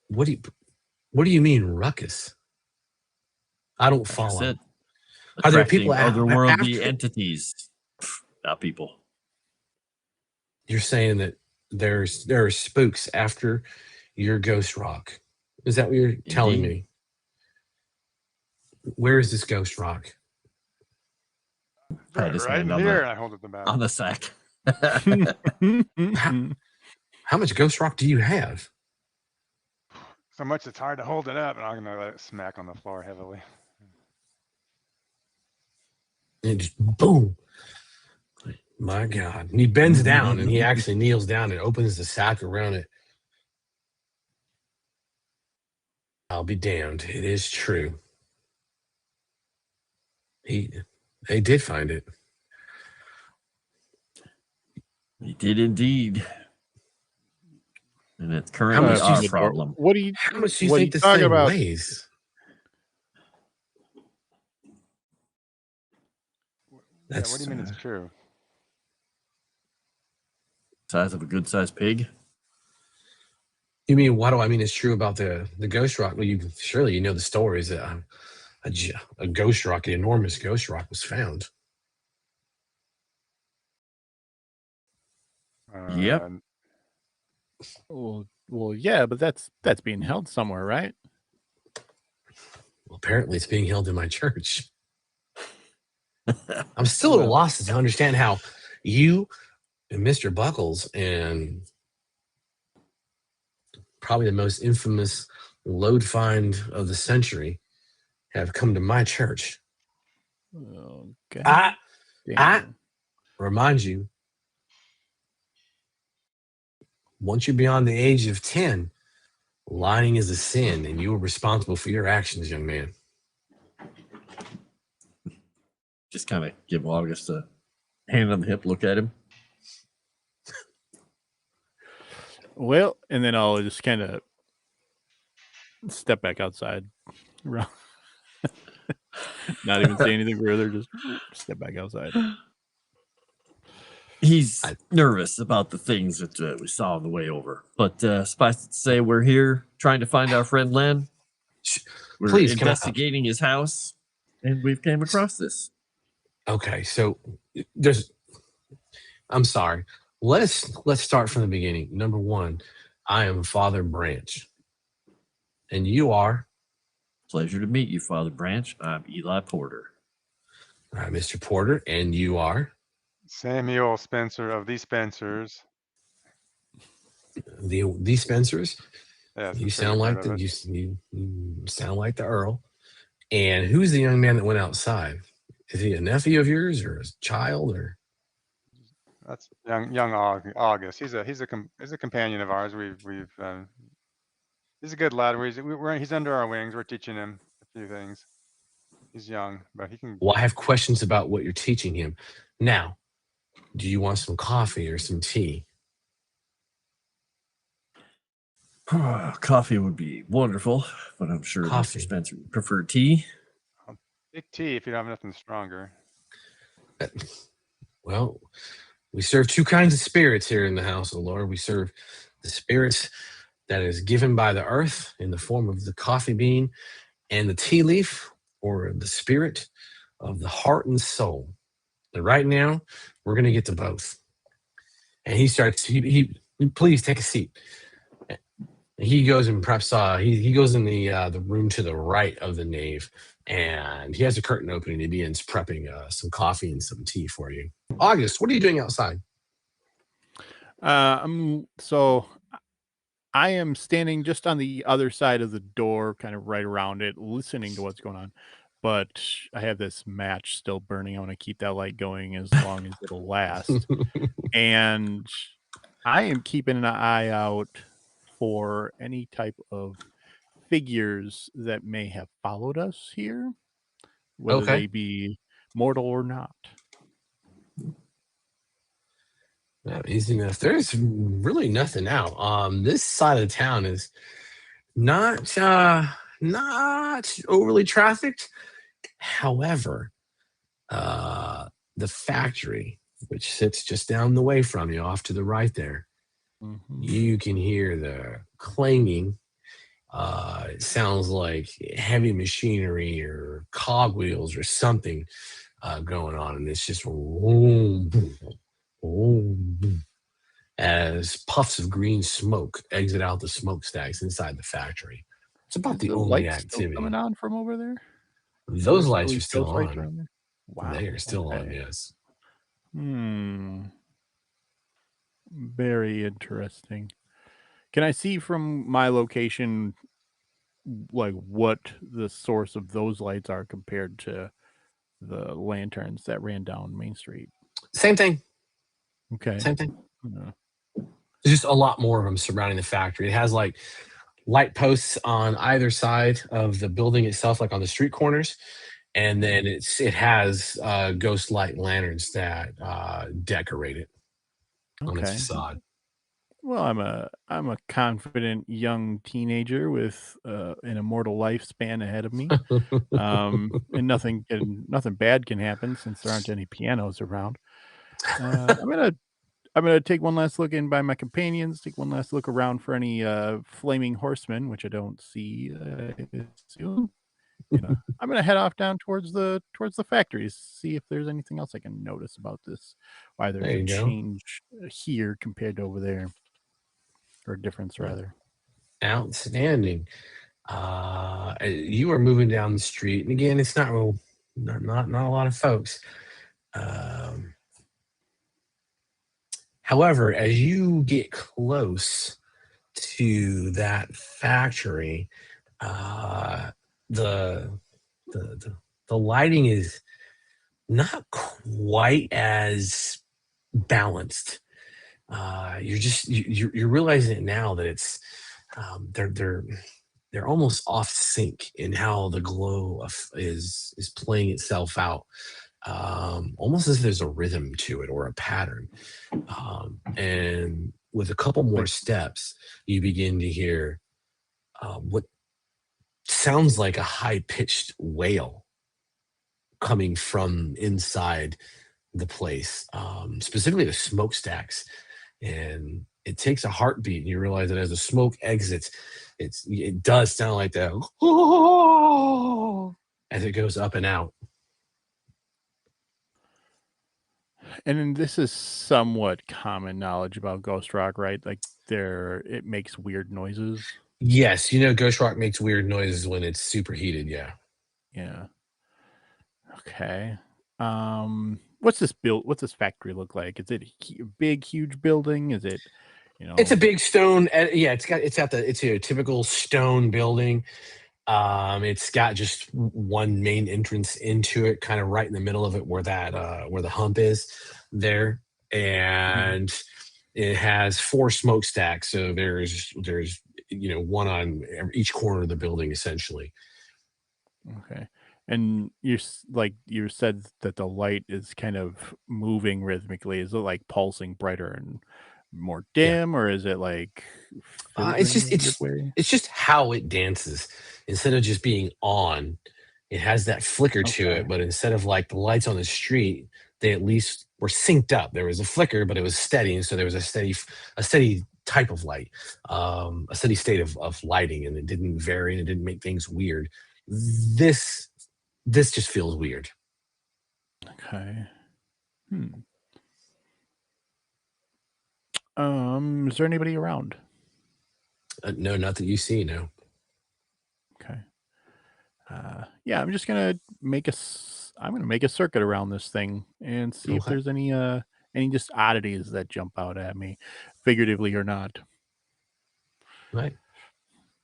What do you mean ruckus? I don't follow. Said, are there people otherworldly entities? Not people. You're saying that there are spooks after your ghost rock. Is that what you're telling me? Where is this ghost rock? Right in here, and I hold it on the sack. How much ghost rock do you have? So much it's hard to hold it up, and I'm gonna let it smack on the floor heavily. And just boom. My God. And he bends down and he actually kneels down and opens the sack around it. I'll be damned. It is true. They did find it. They did indeed. And it's currently our problem. How much do you think this thing weighs? What do you mean it's true? Size of a good sized pig. You mean, what do I mean it's true about the ghost rock? Well, surely you know the stories that a ghost rock, an enormous ghost rock was found. Yep. Well, yeah, but that's being held somewhere, right? Well, apparently it's being held in my church. I'm still at a loss to understand how You and Mr. Buckles and probably the most infamous load find of the century have come to my church. Okay. I Damn. remind you, once you're beyond the age of 10, lying is a sin, and you are responsible for your actions, young man. Just kind of give August a hand on the hip, look at him. Well, and then I'll just kind of step back outside. Not even say anything further, just step back outside. He's nervous about the things that we saw on the way over. But suffice it to say, we're here trying to find our friend Len. We're Please, investigating his house, and we've came across this. Okay, so I'm sorry. Let's start from the beginning. Number one, I am Father Branch, and you are? Pleasure to meet you, Father Branch. I'm Eli Porter. All right, Mr. Porter, and you are? Samuel Spencer of the Spencers. The Spencers? Yes, You I'm sure sound you've like heard of the it. you sound like the Earl. And who's the young man that went outside? Is he a nephew of yours or a child or? That's young August. He's a companion of ours. He's a good lad. He's under our wings. We're teaching him a few things. He's young, but he can. Well, I have questions about what you're teaching him. Now, do you want some coffee or some tea? Coffee would be wonderful, but I'm sure Coffee. Mr. Spencer would prefer tea. Big tea if you don't have nothing stronger. Well, we serve two kinds of spirits here in the house of the Lord. We serve the spirits that is given by the earth in the form of the coffee bean and the tea leaf, or the spirit of the heart and soul. And right now, we're going to get to both. And he starts, he please take a seat. He goes and preps, he goes in the room to the right of the nave, and he has a curtain open and he begins prepping some coffee and some tea for you. August, what are you doing outside? So I am standing just on the other side of the door, kind of right around it, listening to what's going on. But I have this match still burning. I want to keep that light going as long as it'll last. And I am keeping an eye out for any type of figures that may have followed us here, whether they be mortal or not. Easy enough. There's really nothing out. This side of town is not overly trafficked. However, the factory, which sits just down the way from you, off to the right there, you can hear the clanging. It sounds like heavy machinery or cogwheels or something going on, and it's just boom, boom, boom, boom, as puffs of green smoke exit out the smokestacks inside the factory. It's about the only activity coming on from over there. Those lights are still on. Wow, they are still on. Yes. Very interesting. Can I see from my location, like, what the source of those lights are compared to the lanterns that ran down Main Street? Same thing. Okay. Same thing. There's just a lot more of them surrounding the factory. It has like light posts on either side of the building itself, like on the street corners, and then it has ghost light lanterns that decorate it on its facade. Well, I'm a confident young teenager with an immortal lifespan ahead of me, and nothing bad can happen since there aren't any pianos around. I'm gonna take one last look in by my companions. Take one last look around for any flaming horsemen, which I don't see. I'm gonna head off down towards the factories, see if there's anything else I can notice about this. Why there's a change here compared to over there. Or difference, rather. Outstanding. You are moving down the street, and again, it's not a lot of folks. However, as you get close to that factory, the, the lighting is not quite as balanced. You're realizing it now that it's they're almost off sync in how the glow is playing itself out. Almost as if there's a rhythm to it or a pattern. And with a couple more steps, you begin to hear what sounds like a high-pitched wail coming from inside the place, specifically the smokestacks. And it takes a heartbeat, and you realize that as the smoke exits, it does sound like that as it goes up and out. And then this is somewhat common knowledge about Ghost Rock, right? Like it makes weird noises. Yes, Ghost Rock makes weird noises when it's superheated. Yeah. Yeah. Okay. What's this factory look like? Is it a big, huge building? Is it, It's a big stone. Yeah, it's a typical stone building. It's got just one main entrance into it, kind of right in the middle of it, where the hump is there, and it has 4 smokestacks. So there's one on each corner of the building, essentially. Okay. And you said that the light is kind of moving rhythmically. Is it like pulsing brighter and more dim, or is it like it's just how it dances. Instead of just being on, it has that flicker to it. But instead of like the lights on the street, they at least were synced up. There was a flicker, but it was steady, and so there was a steady type of light, a steady state of lighting, and it didn't vary and it didn't make things weird. This just feels weird. Okay. Is there anybody around? No, not that you see. No. Okay. Yeah, I'm just gonna make a circuit around this thing and see if there's any just oddities that jump out at me, figuratively or not. Right.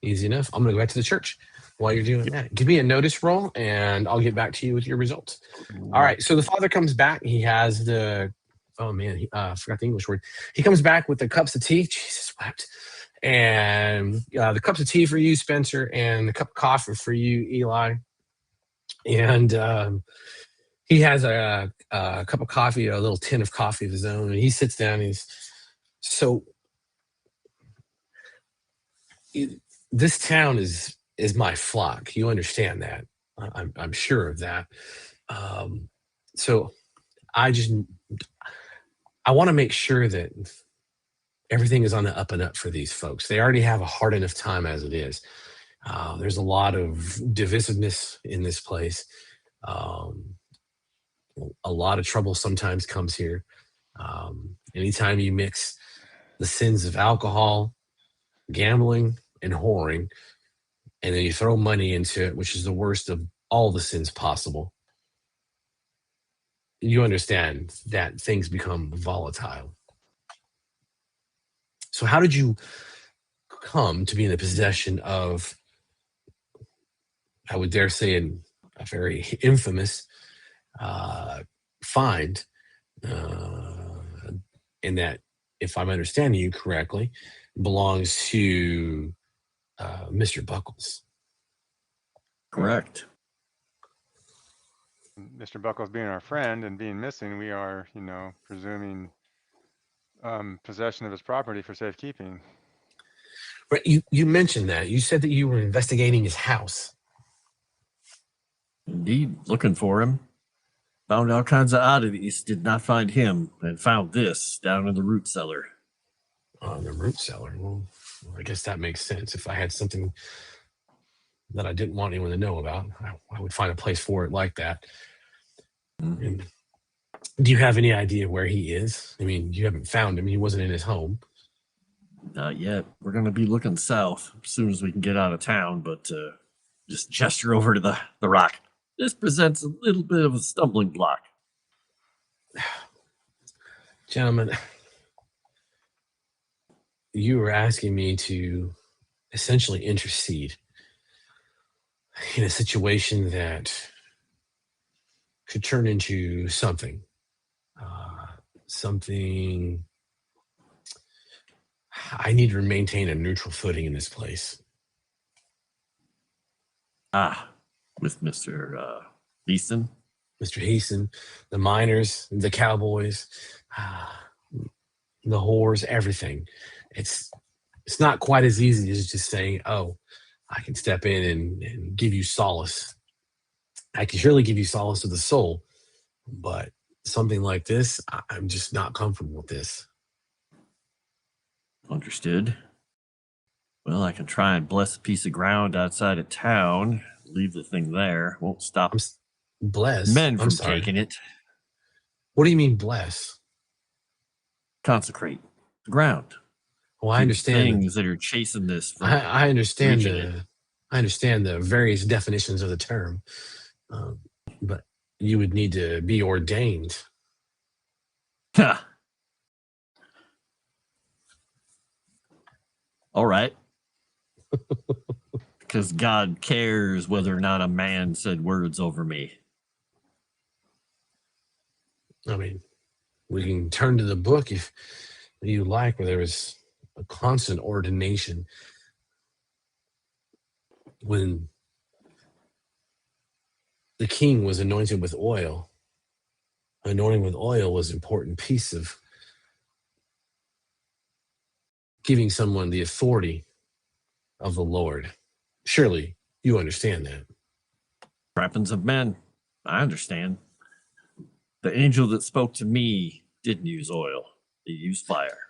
Easy enough. I'm gonna go back to the church while you're doing that. Give me a notice roll, and I'll get back to you with your results. All right. So the father comes back. He has the I forgot the English word. He comes back with the cups of tea. Jesus wept. And the cups of tea for you, Spencer, and the cup of coffee for you, Eli. And he has a cup of coffee, a little tin of coffee of his own, and he sits down. And this town is my flock. You understand that? I'm sure of that. So I want to make sure that everything is on the up and up for these folks. They already have a hard enough time as it is. There's a lot of divisiveness in this place. A lot of trouble sometimes comes here. Anytime you mix the sins of alcohol, gambling, and whoring, and then you throw money into it, which is the worst of all the sins possible, you understand that things become volatile. So how did you come to be in the possession of, I would dare say, a very infamous find, in that, if I'm understanding you correctly, belongs to Mr. Buckles? Correct. Mr. Buckles being our friend and being missing, we are, presuming possession of his property for safekeeping. Right. You mentioned that. You said that you were investigating his house. Indeed, looking for him. Found all kinds of oddities, did not find him, and found this down in the root cellar. The root cellar? Well, I guess that makes sense. If I had something that I didn't want anyone to know about, I would find a place for it like that. And do you have any idea where he is? I mean, you haven't found him. He wasn't in his home. Not yet. We're going to be looking south as soon as we can get out of town, but just gesture over to the rock. This presents a little bit of a stumbling block. Gentlemen, you were asking me to essentially intercede in a situation that could turn into something. Something. I need to maintain a neutral footing in this place. With Mr. Easton. Mr. Heason, the miners, the cowboys, the whores, everything. It's not quite as easy as just saying, oh, I can step in and give you solace. I can surely give you solace of the soul, but something like this, I'm just not comfortable with this. Understood. Well, I can try and bless a piece of ground outside of town. Leave the thing there. Won't stop Bless? men I'm from sorry. taking it. What do you mean bless? Consecrate the ground. Well, I understand things that are chasing this. From I understand reaching it. I understand the various definitions of the term, but you would need to be ordained. Ha. All right. Because God cares whether or not a man said words over me. I mean, we can turn to the book if you like, where there was a constant ordination. When the king was anointed with oil, anointing with oil was an important piece of giving someone the authority of the Lord. Surely you understand that. Trappings of men. I understand. The angel that spoke to me didn't use oil. He used fire.